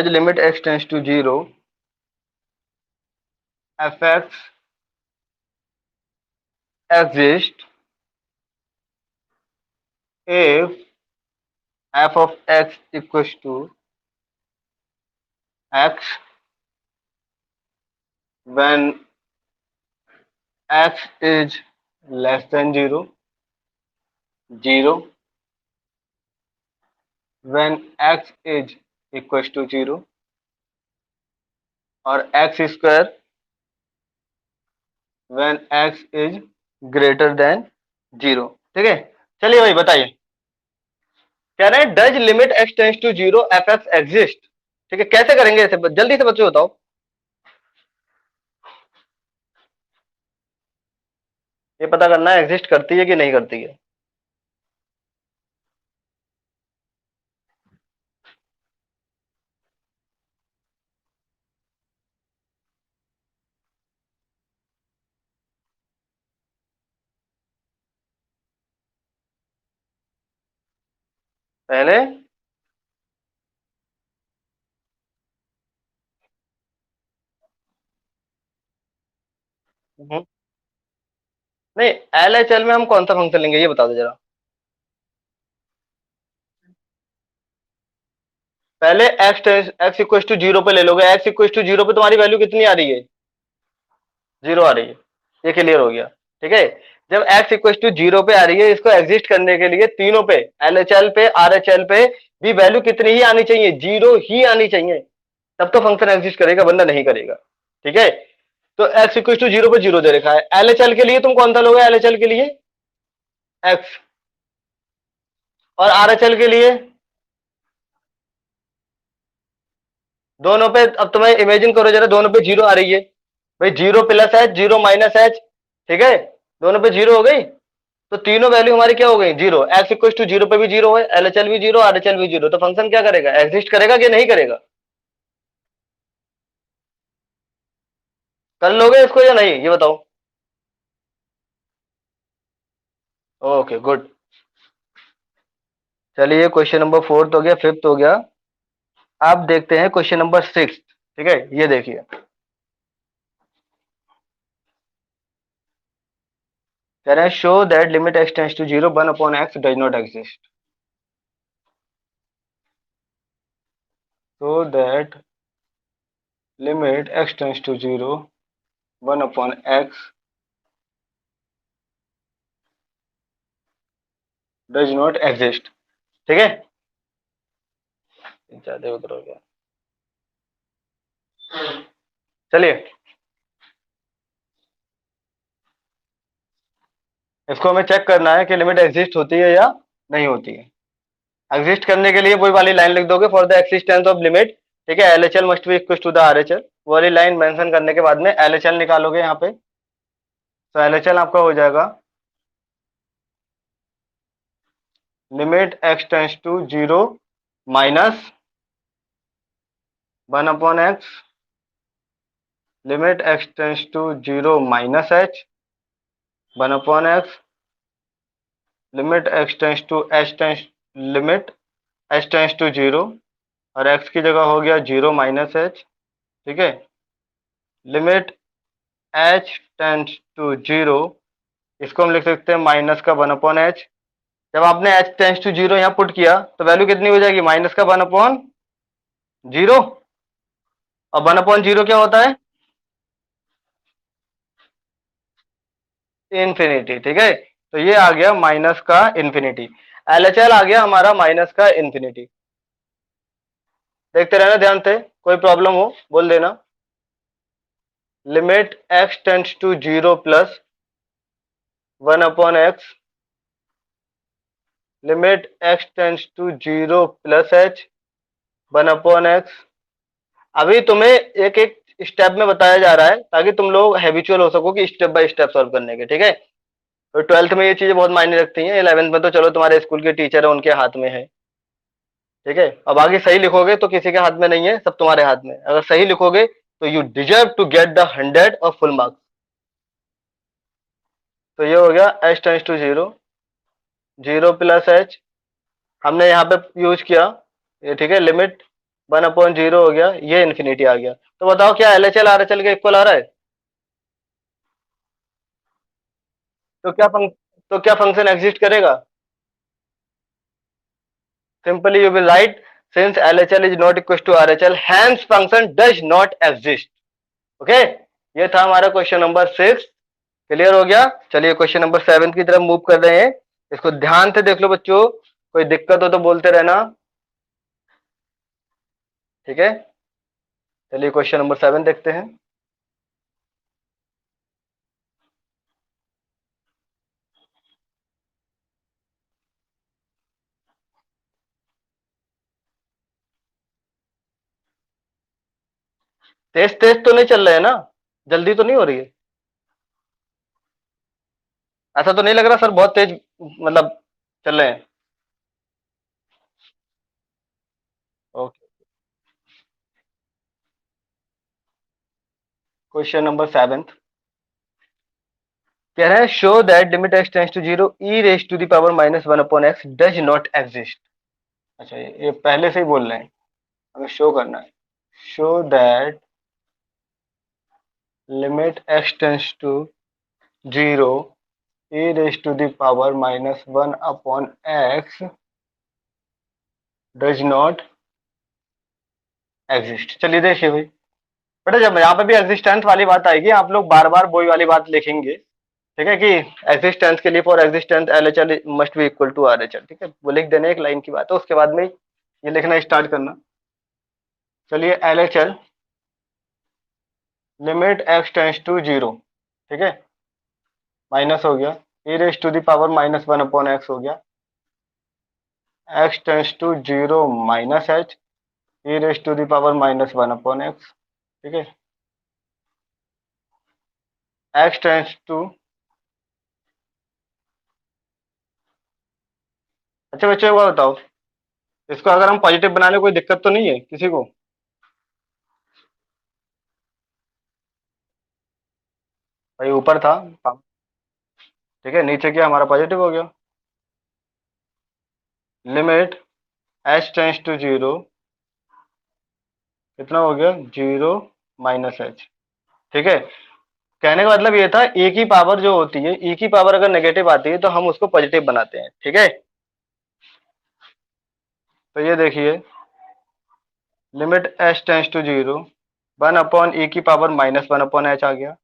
limit x tends to zero f x exist if f of x equals to x when x is less than 0, 0 when x is equals to 0, और x square when x is greater than 0। ठीक है, चलिए भाई बताइए, कह रहे हैं does limit x tends to 0 f x exist. ठीक है, कैसे करेंगे ऐसे, जल्दी से बच्चों बताओ, ये पता करना है एग्जिस्ट करती है कि नहीं करती है। पहले नहीं, एल एच एल में हम कौन सा फंक्शन लेंगे ये बता दो जरा। पहले एक्स इक्वल टू जीरो पे ले लोगे, एक्स इक्वल टू जीरो पे तुम्हारी वैल्यू कितनी आ रही है, जीरो आ रही है, ये क्लियर हो गया। ठीक है, जब एक्स इक्वल टू जीरो पे आ रही है, इसको एग्जिस्ट करने के लिए तीनों पे, एल एच एल पे, आर एच एल पे भी वैल्यू कितनी ही आनी चाहिए, जीरो ही आनी चाहिए, तब तो फंक्शन एग्जिस्ट करेगा, वरना नहीं करेगा। ठीक है, तो एक्स इक्वल टू जीरो पे जीरो दे रखा है, एल एच एल के लिए तुम कौन सा लोगे, एल एच एल के लिए एक्स, और आर एच एल के लिए दोनों पे, अब तुम्हें इमेजिन करो जरा, दोनों पे जीरो आ रही है, भाई zero plus H, zero minus h, ठीक है, दोनों पे जीरो हो गई, तो तीनों वैल्यू हमारी क्या हो गई, zero, x equal to zero पे भी जीरो है, एल एच एल भी जीरो, आर एच एल भी जीरो, तो फंक्शन क्या करेगा, एग्जिस्ट करेगा कि नहीं करेगा, कर लोगे इसको या नहीं, ये बताओ। Okay good. चलिए क्वेश्चन नंबर फोर्थ हो गया, फिफ्थ हो गया, आप देखते हैं क्वेश्चन नंबर सिक्स। ठीक है, ये देखिए, कह रहे हैं show that limit x tends to zero one upon x does not exist, so that limit x tends to 0 1 upon x does not exist। ठीक है, ज्यादा उधर हो गया, चलिए इसको हमें चेक करना है कि लिमिट एग्जिस्ट होती है या नहीं होती है। एग्जिस्ट करने के लिए वही वाली लाइन लिख दोगे, for the existence of limit, ठीक है, L H L must be equal to the R H L, वो वाली लाइन मेंशन करने के बाद में एल एच एल निकालोगे यहाँ पे, तो एल एच एल आपका हो जाएगा limit x tends to zero minus one upon x, limit x tends to zero minus h one upon x, limit x tends to h tends, limit H tends to zero, और x की जगह हो गया zero minus h. ठीक है, limit H tends to zero, इसको हम लिख सकते हैं माइनस का वन अपॉन एच, जब आपने एच टेंस टू जीरो यहाँ पुट किया तो वैल्यू कितनी हो जाएगी, माइनस का वन अपॉन जीरो, और वन अपॉन जीरो क्या होता है, इन्फिनिटी। ठीक है, तो ये आ गया माइनस का इन्फिनिटी, एल एच एल आ गया हमारा माइनस का इन्फिनिटी। देखते रहना ध्यान से, कोई प्रॉब्लम हो बोल देना। Limit x tends to zero plus one upon x, limit x tends to zero plus h one upon x. अभी तुम्हें एक एक स्टेप में बताया जा रहा है ताकि तुम लोग हैबिचुअल हो सको कि स्टेप बाय स्टेप सॉल्व करने के। ठीक है, तो ट्वेल्थ में ये चीजें बहुत मायने रखती हैं, इलेवेंथ में तो चलो तुम्हारे स्कूल के टीचर है उनके हाथ में है। ठीक है, अब आगे सही लिखोगे तो किसी के हाथ में नहीं है, सब तुम्हारे हाथ में, अगर सही लिखोगे तो you deserve to get the 100 और फुल मार्क्स। तो ये हो गया h tends to zero, zero plus h हमने यहाँ पे यूज किया ये। ठीक है, लिमिट वन अपॉन जीरो हो गया, ये इन्फिनिटी आ गया। तो बताओ क्या L H L R H L के इक्वल आ रहा है, तो क्या तो क्या फंक्शन एग्जिस्ट करेगा, simply you will write since L H L is not equal to R H L hence function does not exist. Okay, ये था हमारा क्वेश्चन नंबर सिक्स, क्लियर हो गया। चलिए क्वेश्चन नंबर सेवन की तरफ मूव कर रहे हैं, इसको ध्यान से देख लो बच्चों, कोई दिक्कत हो तो बोलते रहना। ठीक है, चलिए क्वेश्चन नंबर सेवन देखते हैं। तेज तेज तो नहीं चल रहे हैं ना, जल्दी तो नहीं हो रही है, ऐसा तो नहीं लग रहा सर बहुत तेज मतलब चल रहे हैं। ओके, क्वेश्चन नंबर सेवन कह रहे हैं show that limit x tends to zero e raise to the power minus one upon x does not exist. अच्छा ये पहले से ही बोल रहे हैं, हमें शो करना है, show that limit x tends to 0 e raise to the power -1 upon x does not exist. चलिए देखिए भाई बेटा, जब यहाँ पे भी एग्जिस्टेंस वाली बात आएगी आप लोग बार बार वही वाली बात लिखेंगे, ठीक है, कि एग्जिस्टेंस के लिए for existence L H L must be equal to R H L, ठीक है, वो लिख देने एक लाइन की बात है, उसके बाद में ये लिखना स्टार्ट करना। चलिए L H L limit x tends to 0, ठीक है, माइनस हो गया, e raise to the power -1 upon x हो गया, x tends to 0 minus h e raise to the power -1 upon x, ठीक है, एक्स टेंस टू। अच्छा बच्चों एक बात बताओ, इसको अगर हम पॉजिटिव बनाने कोई दिक्कत तो नहीं है किसी को? भाई ऊपर था, ठीक है, नीचे क्या हमारा पॉजिटिव हो गया, लिमिट एच टेंस टू 0 कितना हो गया 0 माइनस एच, ठीक है। कहने का मतलब ये था e की पावर जो होती है, e की पावर अगर नेगेटिव आती है तो हम उसको पॉजिटिव बनाते हैं, ठीक है। तो ये देखिए limit H tends to 0 1 upon E की पावर -1 अपॉन एच आ गया,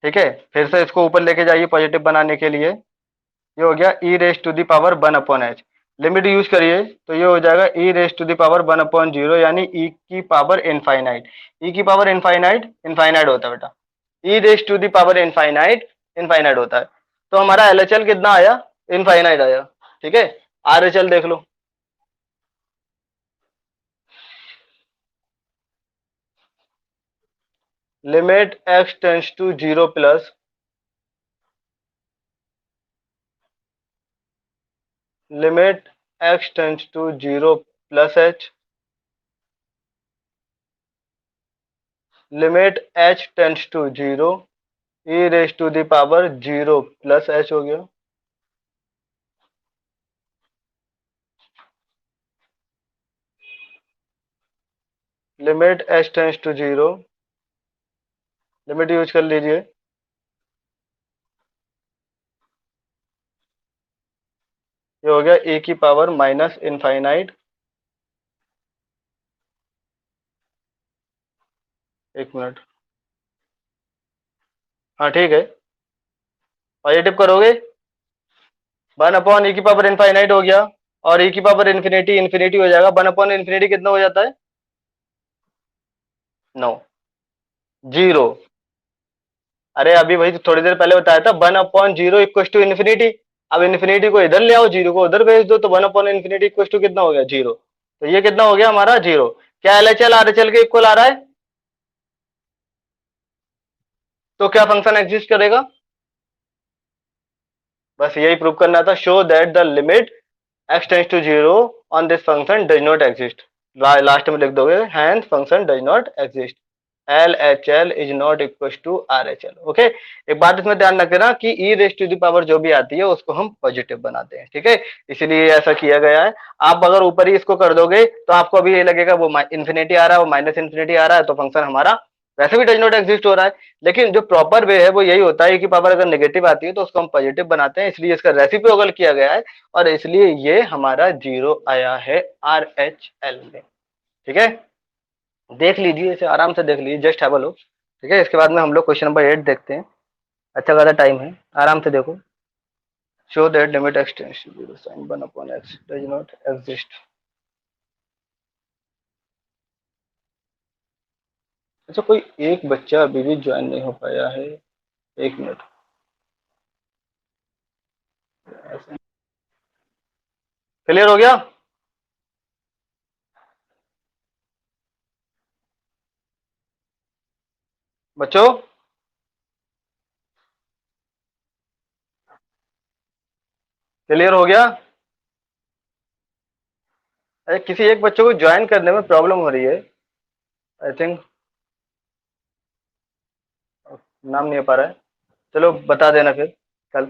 ठीक है। फिर से इसको ऊपर लेके जाइए पॉजिटिव बनाने के लिए, ये हो गया E raise to the power 1 upon H, limit use करिए तो ये हो जाएगा E raise to the power 1 upon 0 यानी ई की पावर इनफाइनाइट, ई की पावर इनफाइनाइट इनफाइनाइट होता है बेटा, E raise to the power infinite infinite होता है। तो हमारा एलएचएल कितना आया, इनफाइनाइट आया, ठीक है। आरएचएल देख लो, limit x tends to 0 plus limit x tends to 0 plus H limit H tends to 0 E raise to the power 0 plus H हो गया, limit H tends to 0, limit use कर लीजिए, ये हो गया ए की पावर माइनस इनफाइनाइट, एक minute, हाँ ठीक है, पॉजिटिव करोगे 1 अपॉन ई की पावर इनफाइनाइट हो गया, और ई की पावर इन्फिनिटी इन्फिनिटी हो जाएगा, 1 अपॉन इन्फिनिटी कितना हो जाता है 9, 0। अरे अभी वही तो थोड़ी देर पहले बताया था 1 अपॉन 0 इक्व टू इन्फिनिटी, अब इन्फिनिटी को इधर ले आओ, जीरो को उधर भेज दो, तो 1 अपॉन इन्फिनिटी इक्व टू कितना हो गया 0, तो ये कितना हो गया हमारा 0। क्या एलएचएल आरएचएल के इक्वल आ रहा है, तो क्या फंक्शन एग्जिस्ट करेगा, बस यही प्रूव करना था, show that the limit x tends to 0 on this function does not exist, last में लिख दोगे hence function does not exist, L H L is not equal to R H L, okay. एक बात इसमें ध्यान रखना कि e raise to the power जो भी आती है उसको हम पॉजिटिव बनाते हैं, ठीक है, इसीलिए ऐसा किया गया है। आप अगर ऊपर ही इसको कर दोगे तो आपको अभी ये लगेगा वो इन्फिनिटी आ रहा है, वो माइनस इन्फिनिटी आ रहा है, तो फंक्शन हमारा वैसे भी डज नॉट एग्जिस्ट हो रहा है। लेकिन जो प्रॉपर वे है वो यही होता है कि पावर अगर नेगेटिव आती है तो उसको हम पॉजिटिव बनाते हैं, इसलिए इसका रेसिप्रोकल किया गया है, और इसलिए ये हमारा 0 आया है आर एच एल में, ठीक है। देख लीजिए इसे, आराम से देख लीजिए, जस्ट हैव अ लुक, ठीक है। इसके बाद में हम लोग क्वेश्चन नंबर 8 देखते हैं, अच्छा खासा टाइम है, आराम से देखो। Show that limit x tends to 0 sin 1 upon x does not exist. अच्छा कोई एक बच्चा अभी भी ज्वाइन नहीं हो पाया है, एक मिनट, क्लियर हो गया बच्चों? क्लियर हो गया? अरे किसी एक बच्चे को ज्वाइन करने में प्रॉब्लम हो रही है, आई थिंक नाम नहीं आ पा रहा है, चलो बता देना फिर कल।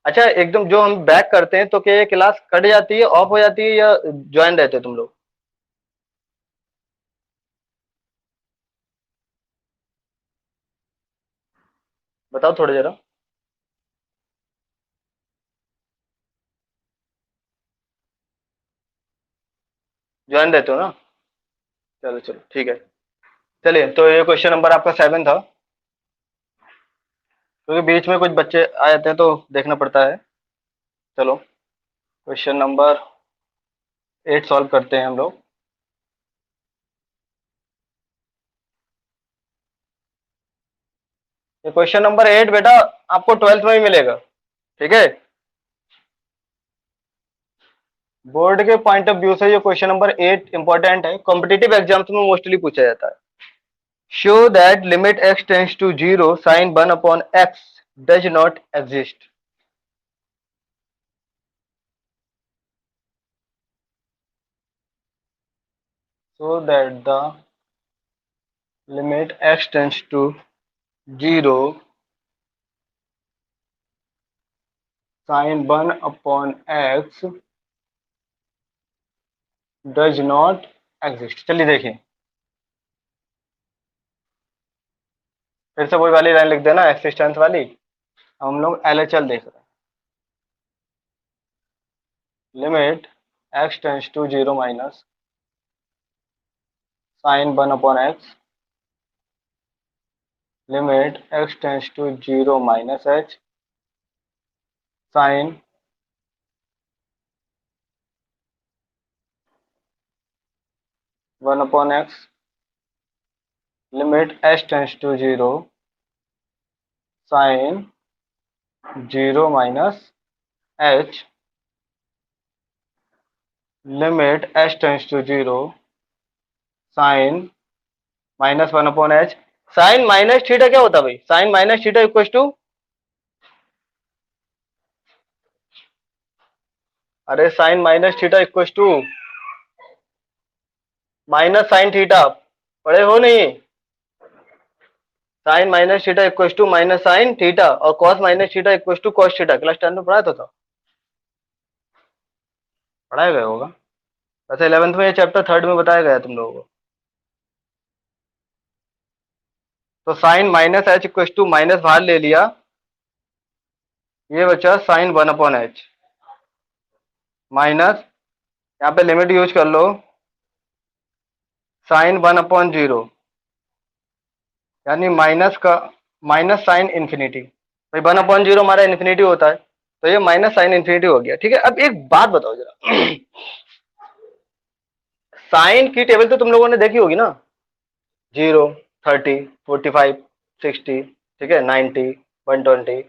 अच्छा एकदम जो हम बैक करते हैं तो क्या ये क्लास कट जाती है, ऑफ हो जाती है, या ज्वाइन रहते हो तुम लोग? बताओ थोड़ा जरा। ज्वाइन रहते हो ना? चलो चलो ठीक है। चलिए, तो ये क्वेश्चन नंबर आपका 7 था, क्योंकि बीच में कुछ बच्चे आ जाते हैं तो देखना पड़ता है। चलो, क्वेश्चन नंबर 8 सॉल्व करते हैं हम लोग। ये क्वेश्चन नंबर 8 बेटा आपको 12th में ही मिलेगा, ठीक है? बोर्ड के पॉइंट ऑफ व्यू से ये क्वेश्चन नंबर 8 इंपॉर्टेंट है, कॉम्पिटिटिव एग्जाम्स में मोस्टली पूछा जाता है। Show that limit x tends to 0 sine 1 upon x does not exist. So that the limit x tends to 0 sin 1 upon x does not exist। चलिए देखिए, फिर से वही वाली लाइन लिख देना, एक्सिस्टेंस वाली। हम लोग LHL देख रहे हैं। Limit x tends to 0 minus sin 1 upon x, limit x tends to 0 minus h sin 1 upon x, limit h tends to 0 sin 0 minus h, limit h tends to 0 sine -1/h। Sine minus theta क्या होता है भाई? Sine minus theta equal to, अरे sine minus theta equal to minus sine theta, पढ़े हो नहीं? Sine minus theta equal to minus sine theta, और cos minus theta equal to cos theta. Class 10 में पढ़ाया था, पढ़ाया गया होगा वैसे। 11th में ये चैप्टर 3rd में बताया गया तुम लोगों को। तो sine minus h equal to minus बाहर ले लिया, ये बचा साइन 1/h माइनस, यहाँ पे लिमिट यूज कर लो, साइन 1/0, यानी माइनस का माइनस साइन इन्फिनिटी। भाई 1/0 हमारा इन्फिनिटी होता है, तो ये माइनस साइन इन्फिनिटी हो गया, ठीक है? अब एक बात बताओ जरा, साइन की टेबल तो तुम लोगों ने देखी होगी ना, 0, 30, 45, 60, ठीक है, 90, 120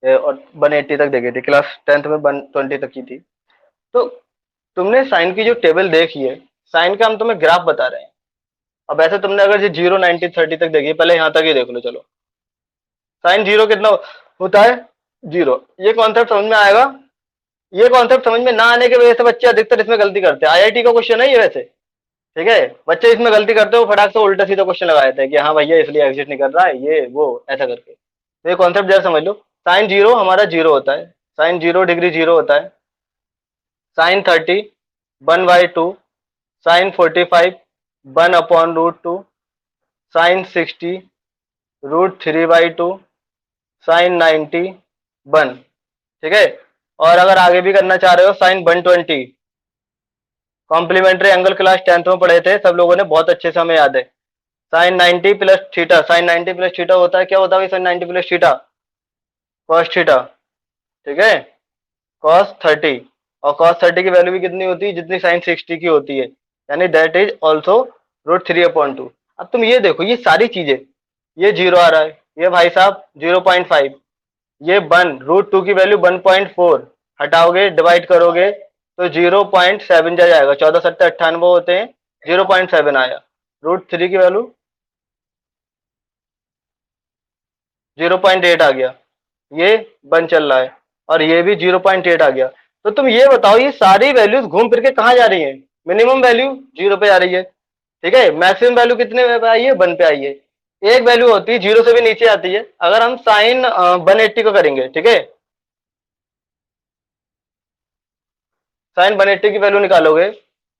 और 180 तक देखी थी, क्लास 10th में 120 तक की थी। तो तुमने साइन की जो टेबल देखी है, साइन का हम तुम्हें ग्राफ बता रहे हैं। अब ऐसे तुमने अगर ये 0, 90, 30 तक देखी, पहले यहाँ तक ही देख लो। चलो, साइन 0 कितना होता है? 0। ये कॉन्सेप्ट समझ में आएगा? ये कॉन्सेप्ट समझ में ना आने की वजह से बच्चे अधिकतर इसमें गलती करते हैं। IIT का क्वेश्चन है ये वैसे, ठीक है? बच्चे इसमें गलती करते हो, फटाक से उल्टा सीधा क्वेश्चन लगा देते हैं कि हाँ भैया इसलिए एग्जिस्ट नहीं कर रहा है, ये वो ऐसा करके। तो ये कॉन्सेप्ट जरा समझ लो। साइन 0 हमारा 0 होता है, साइन 0 डिग्री 0 होता है। साइन 30 1/2, साइन 45 1/√2, साइन 60 √3/2, साइन 90 1, ठीक है? और अगर आगे भी करना चाह रहे हो, sign 120, complementary angle class 10th में पढ़े थे सब लोगों ने, बहुत अच्छे से हमें याद है। Sine 90 plus theta, sine 90 plus theta होता है, क्या होता है sine 90 plus theta? Cos theta, ठीक है? कॉस 30, और कॉस 30 की वैल्यू भी कितनी होती है? जितनी साइन 60 की होती है, यानी दैट इज ऑल्सो √3/2। अब तुम ये देखो, ये सारी चीजें, ये 0 आ रहा है, ये भाई साहब 0.5, ये 1, √2 की वैल्यू 1.4, हटाओगे डिवाइड करोगे तो 0.7 जा जाएगा। 14 सत्ते 98 होते हैं, 0.7 आया। √3 की वैल्यू 0.8 आ गया, ये 1 चल रहा है, और ये भी 0.8 आ गया। तो तुम ये बताओ, ये सारी वैल्यूज घूम फिर के कहाँ जा रही है? मिनिमम वैल्यू 0 पे जा रही है, ठीक है? मैक्सिमम वैल्यू कितने पे आई है? 1 पे आई है। एक वैल्यू होती है 0 से भी नीचे आती है, अगर हम साइन 180 को करेंगे, ठीक है? साइन 180 की वैल्यू निकालोगे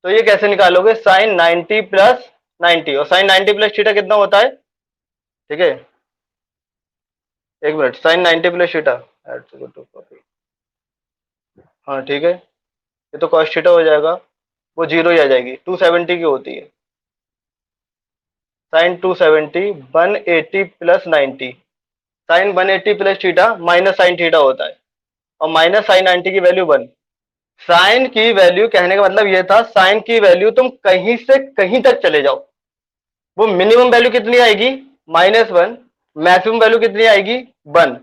तो ये कैसे निकालोगे, साइन 90 प्लस 90, और साइन 90 प्लस थीटा कितना होता है, ठीक है, एक मिनट, साइन 90 प्लस थीटा, हाँ ठीक है, ये तो कॉस थीटा हो जाएगा, वो जीरो ही आ जाएगी, 270 की होती है, sine 270 180 plus 90, sine 180 plus theta minus sine theta होता है, और माइनस साइन 90 की वैल्यू 1। साइन की वैल्यू, कहने का मतलब ये था, साइन की वैल्यू तुम कहीं से कहीं तक चले जाओ, वो मिनिमम वैल्यू कितनी आएगी, -1, मैक्सिमम वैल्यू कितनी आएगी, 1।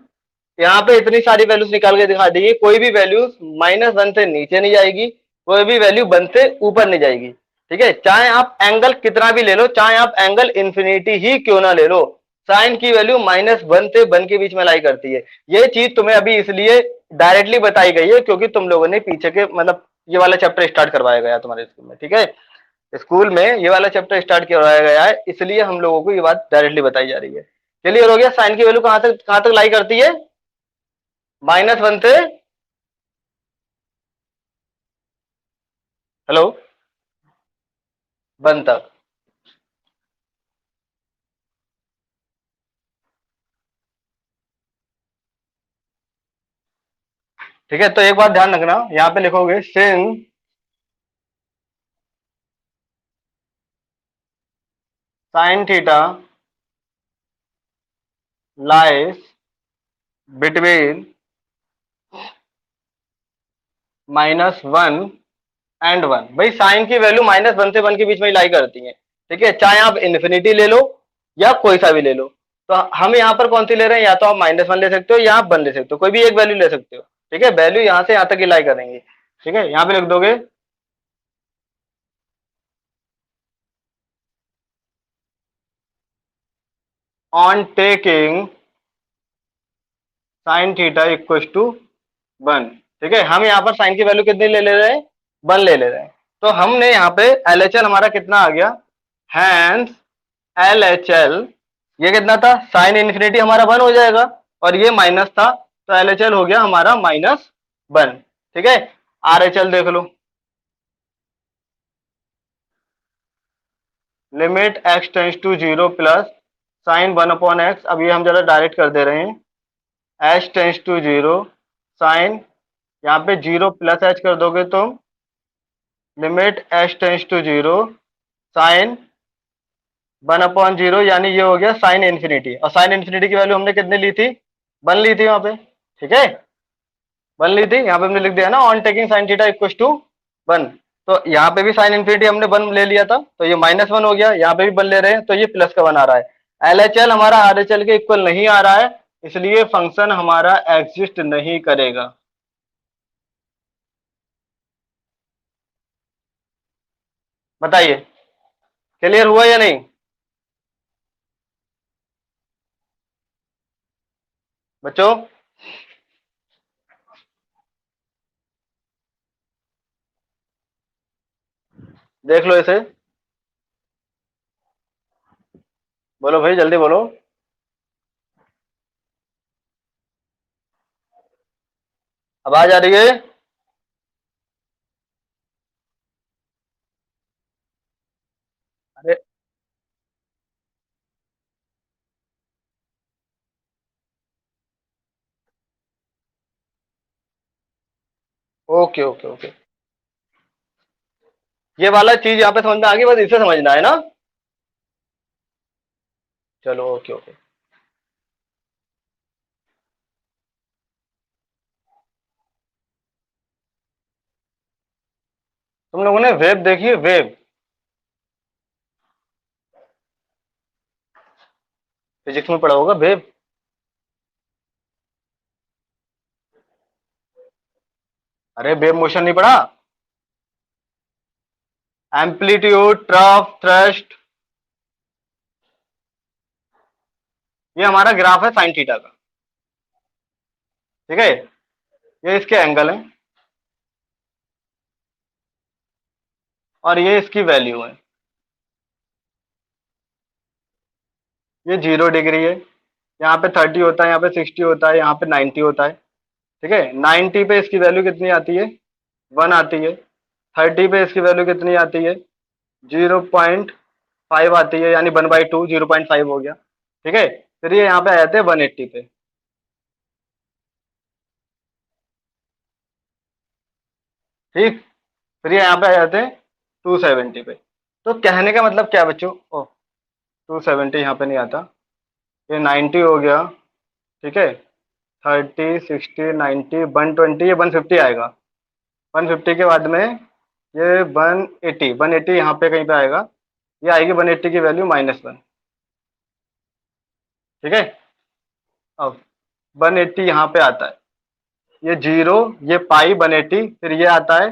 यहाँ पे इतनी सारी वैल्यूज निकाल के दिखा देंगे, कोई भी वैल्यू -1 से नीचे नहीं जाएगी, कोई भी वैल्यू 1 से ऊपर नहीं जाएगी, ठीक है, चाहे आप एंगल कितना भी ले लो, चाहे आप एंगल इन्फिनिटी ही क्यों ना ले लो, साइन की वैल्यू -1 से 1 के बीच में लाई करती है। ये चीज तुम्हें अभी इसलिए डायरेक्टली बताई गई है क्योंकि तुम लोगों ने पीछे के मतलब ये वाला चैप्टर स्टार्ट करवाया गया तुम्हारे स्कूल में, ठीक है, स्कूल में ये वाला चैप्टर स्टार्ट करवाया गया है, इसलिए हम लोगों को ये बात डायरेक्टली बताई जा रही है। क्लियर हो गया, साइन की वैल्यू कहां तक लाई करती है, -1 से, हेलो, 1 तक। ठीक है, तो एक बात ध्यान रखना, यहाँ पे लिखोगे sin sine theta lies between -1 and 1। भाई साइन की वैल्यू -1 से 1 के बीच में ही लाई करती है, ठीक है, चाहे आप इन्फिनिटी ले लो या कोई सा भी ले लो। तो हम यहाँ पर कौन सी ले रहे हैं, या तो आप -1 ले सकते हो या आप 1 ले सकते हो, कोई भी एक वैल्यू ले सकते हो, ठीक है, वैल्यू यहाँ से यहाँ तक ही लाई करेंगे, ठीक है, यहाँ पे लिख दोगे on taking sine theta equal to 1, ठीक है, हम यहाँ पर साइन की वैल्यू कितनी ले ले रहे हैं, 1 ले ले रहे हैं, तो हमने यहाँ पे LHL हमारा कितना आ गया, हैंस LHL, ये कितना था, साइन इन्फिनिटी हमारा 1 हो जाएगा, और ये माइनस था, तो LHL हो गया हमारा -1, ठीक है। RHL देख लो, limit x tends to 0 plus sine 1/x, अब ये हम जरा डायरेक्ट कर दे रहे हैं, h टेंस टू 0 साइन, यहाँ पे 0 प्लस h कर दोगे तो limit h tends to 0 sine 1/0, यानी ये हो गया साइन इन्फिनिटी, और साइन इन्फिनिटी की वैल्यू हमने कितनी ली थी, 1 ली थी वहां पे, ठीक है, 1 ली थी, यहाँ पे हमने लिख दिया ना, on taking sine theta equal to 1, तो यहाँ पे भी साइन इन्फिनिटी हमने 1 ले लिया था, तो ये -1 हो गया, यहाँ पे भी 1 ले रहे हैं तो ये प्लस का 1 आ रहा है। LHL हमारा RHL के इक्वल नहीं आ रहा है, इसलिए फंक्शन हमारा एग्जिस्ट नहीं करेगा। बताइए, क्लियर हुआ या नहीं बच्चों, देख लो इसे, बोलो भाई जल्दी बोलो, आवाज आ रही है, अरे ओके ओके ओके, ये वाला चीज यहाँ पे समझ में आ गई, बस इसे समझना है ना, चलो ओके ओके। तुम लोगों ने वेव देखी है, वेव, फिजिक्स में पढ़ा होगा वेव, अरे वेव मोशन नहीं पढ़ा, एम्पलीट्यूड ट्रफ थ्रस्ट, ये हमारा ग्राफ है साइन थीटा का, ठीक है, ये इसके एंगल है और ये इसकी वैल्यू है, ये 0 डिग्री है, यहाँ पे 30 होता है, यहाँ पे 60 होता है, यहाँ पे 90 होता है, ठीक है, 90 पे इसकी वैल्यू कितनी आती है, 1 आती है, 30 पे इसकी वैल्यू कितनी आती है, 0.5 आती है, यानी 1/2 0.5 हो गया। ठीक है, फिर ये यहाँ पे आ जाते हैं 180 पे। ठीक, फिर ये यहाँ पे आ जाते हैं 270 पे। तो कहने का मतलब क्या है बच्चों, ओ 270 यहाँ पे नहीं आता, ये 90 हो गया। ठीक है, 30 60 90 120, ये 150 आएगा। 150 के बाद में ये 180 यहाँ पे कहीं पे आएगा, ये आएगी 180 की वैल्यू -1। ठीक है, अब 180 यहाँ पे आता है, ये जीरो, ये पाई 180, फिर ये आता है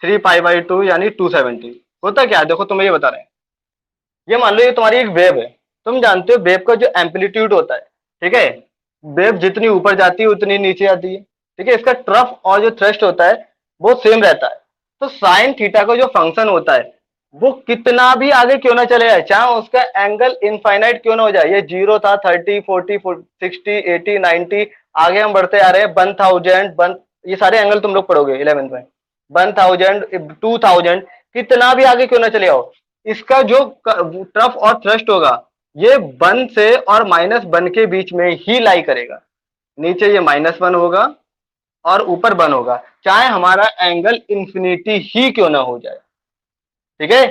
3 पाई/2 यानी 270। होता क्या है देखो, तुम्हें ये बता रहे हैं, ये मान लो ये तुम्हारी एक वेव है। तुम जानते हो वेव का जो एम्पलीट्यूड होता है, ठीक है, वेव जितनी ऊपर जाती है उतनी नीचे आती है। ठीक है, इसका ट्रफ और जो थ्रस्ट होता है वो सेम रहता है। तो साइन थीटा का जो फंक्शन होता है वो कितना भी आगे क्यों ना चले जाए, चाहे उसका एंगल इनफाइनाइट क्यों ना हो जाए, ये जीरो था, 30 40 60 80 90, आगे हम बढ़ते आ रहे हैं 1000 ये सारे एंगल तुम लोग पढ़ोगे 11th में, 1000 2000, कितना भी आगे क्यों ना चले आओ, इसका जो ट्रफ और थ्रस्ट होगा ये 1 से और -1 के बीच में ही लाई करेगा। नीचे ये -1 होगा और ऊपर 1 होगा, चाहे हमारा एंगल इंफिनिटी ही क्यों ना हो जाए। ठीक है,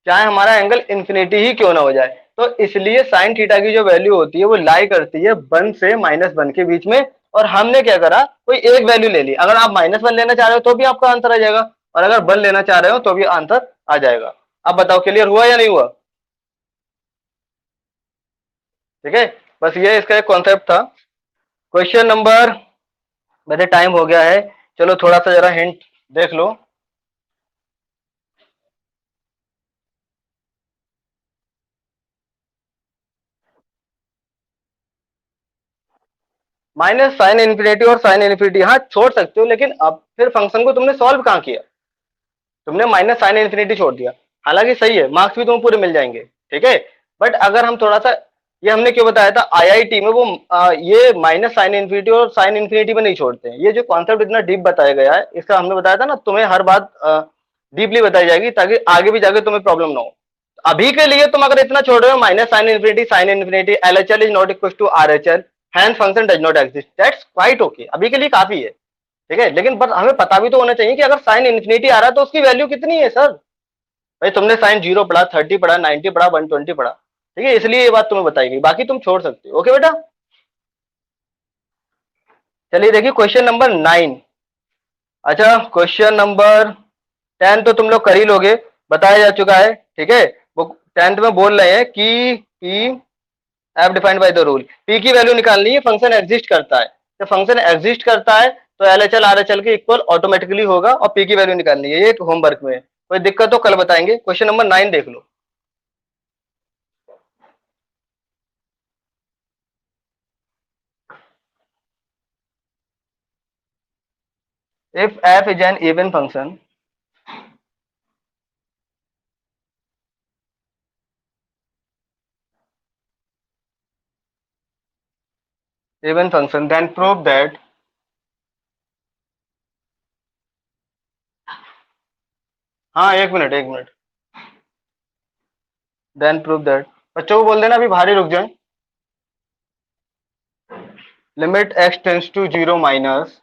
चाहे हमारा एंगल इंफिनिटी ही क्यों ना हो जाए। तो इसलिए साइन थीटा की जो वैल्यू होती है वो लाई करती है 1 से -1 के बीच में। और हमने क्या करा, कोई एक वैल्यू ले ली, अगर आप -1 लेना चाह रहे हो तो भी आपका आंसर आ जाएगा, और अगर 1 लेना चाह रहे हो तो भी आंसर आ जाएगा। अब बताओ क्लियर हुआ या नहीं हुआ। ठीक है, बस ये इसका एक कॉन्सेप्ट था। क्वेश्चन नंबर, वैसे टाइम हो गया है, चलो थोड़ा सा जरा हिंट देख लो। माइनस साइन इन्फिनिटी और साइन इन्फिनिटी हाँ छोड़ सकते हो, लेकिन अब फिर फंक्शन को तुमने सॉल्व कहाँ किया, तुमने माइनस साइन इन्फिनिटी छोड़ दिया। हालांकि सही है, मार्क्स भी तुम्हें पूरे मिल जाएंगे। ठीक है, बट अगर हम थोड़ा सा, ये हमने क्यों बताया था, आईआईटी में वो ये माइनस साइन इन्फिनिटी और साइन इन्फिनिटी में नहीं छोड़ते हैं। ये जो कॉन्सेप्ट इतना डीप बताया गया है, इसका हमने बताया था ना, तुम्हें हर बात डीपली बताई जाएगी ताकि आगे भी जाके तुम्हें प्रॉब्लम ना हो। अभी के लिए तुम अगर इतना छोड़ रहे हो, minus sine infinity LHL is not equal to RHL, hence function does not exist, that's quite okay, अभी के लिए काफी है। ठीक है, लेकिन बस हमें पता भी तो होना चाहिए कि अगर साइन इन्फिनिटी आ रहा है तो उसकी वैल्यू कितनी है सर। भाई तुमने साइन 0 पढ़ा, 30 पढ़ा, 90 पढ़ा, 120 पढ़ा। ठीक है, इसलिए ये बात तुम्हें बताई गई, बाकी तुम छोड़ सकते हो। ओके बेटा, चलिए देखिए क्वेश्चन नंबर 9। अच्छा, क्वेश्चन नंबर 10 तो तुम लोग कर ही लोगे, बताया जा चुका है। ठीक है, वो 10th में बोल रहे हैं कि P F defined by the rule, P की वैल्यू निकालनी है, फंक्शन एग्जिस्ट करता है। तो फंक्शन एग्जिस्ट करता है तो एलएचएल आरएचएल के इक्वल ऑटोमेटिकली होगा, और पी की वैल्यू निकालनी है, ये होमवर्क में है। कोई दिक्कत तो कल बताएंगे। क्वेश्चन नंबर 9 देख लो। If F is an even function, even function then prove that, हाँ एक मिनट एक मिनट, देन प्रूव दैट, बच्चों को बोल देना अभी भारी रुक जाए। Limit x tends to 0 minus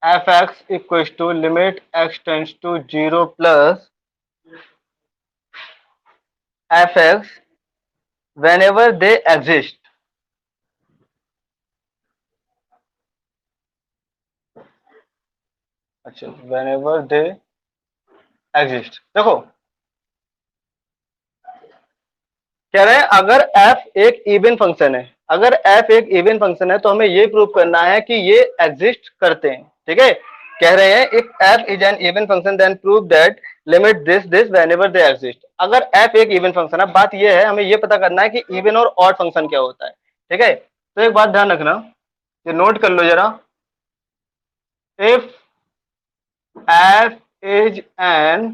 f x equal to limit x tends to 0 plus f x whenever they exist. अच्छा, वेन एवर दे एग्जिस्ट, देखो कह रहे हैं अगर f एक इवन फंक्शन है, अगर f एक इवन फंक्शन है तो हमें ये प्रूव करना है कि ये एग्जिस्ट करते हैं। ठीक है, कह रहे हैं if f is an even function then prove that limit this whenever they exist. अगर f एक इवन फंक्शन है, बात ये है हमें ये पता करना है कि इवन और ऑड फंक्शन क्या होता है। ठीक है, तो एक बात ध्यान रखना, ये नोट कर लो जरा, if f is an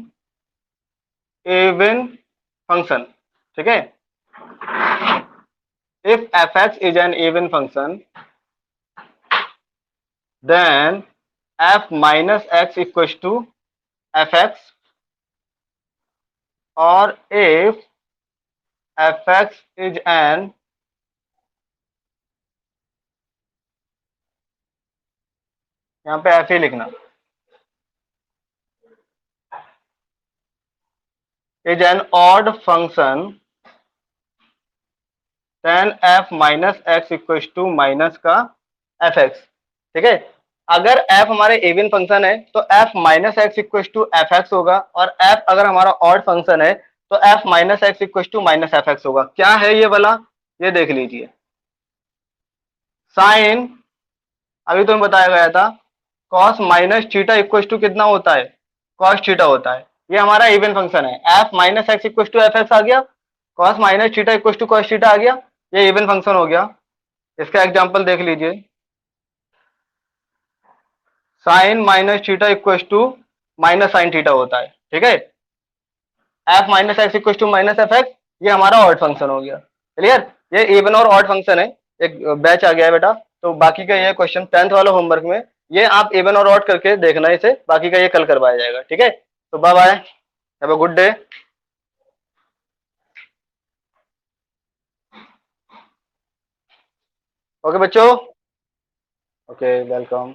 even function, ठीक है, if fx is an even function then f minus x equal to f x, और if F x is an यहाँ पे एफ ही लिखना, is an odd function then f minus x equal to minus का f x. ठीक है, अगर f हमारे इवन फंक्शन है तो f minus x equal to f x होगा, और एफ अगर हमारा ऑड फंक्शन है तो f minus x equal to minus f x होगा। क्या है ये वाला, ये देख लीजिए। साइन, अभी तुम्हें बताया गया था, cos minus theta equal to कितना होता है, कॉस थीटा होता है। ये हमारा इवन फंक्शन है, f minus x equal to f x आ गया, cos minus theta equal to cos theta आ गया, ये इवन फंक्शन हो गया। इसका एग्जांपल देख लीजिए, sine minus theta equal to minus sine theta होता है। ठीक है, f minus x equal to minus f x, ये हमारा ऑड फंक्शन हो गया। क्लियर, ये इवन और ऑड फंक्शन है। एक बैच आ गया है बेटा, तो बाकी का ये क्वेश्चन 10th वाला होमवर्क में ये आप इवन और ऑड करके देखना इसे, बाकी का ये कल करवाया जाएगा। ठीक है, तो bye bye, have a good day. Okay बच्चों, ओके वेलकम।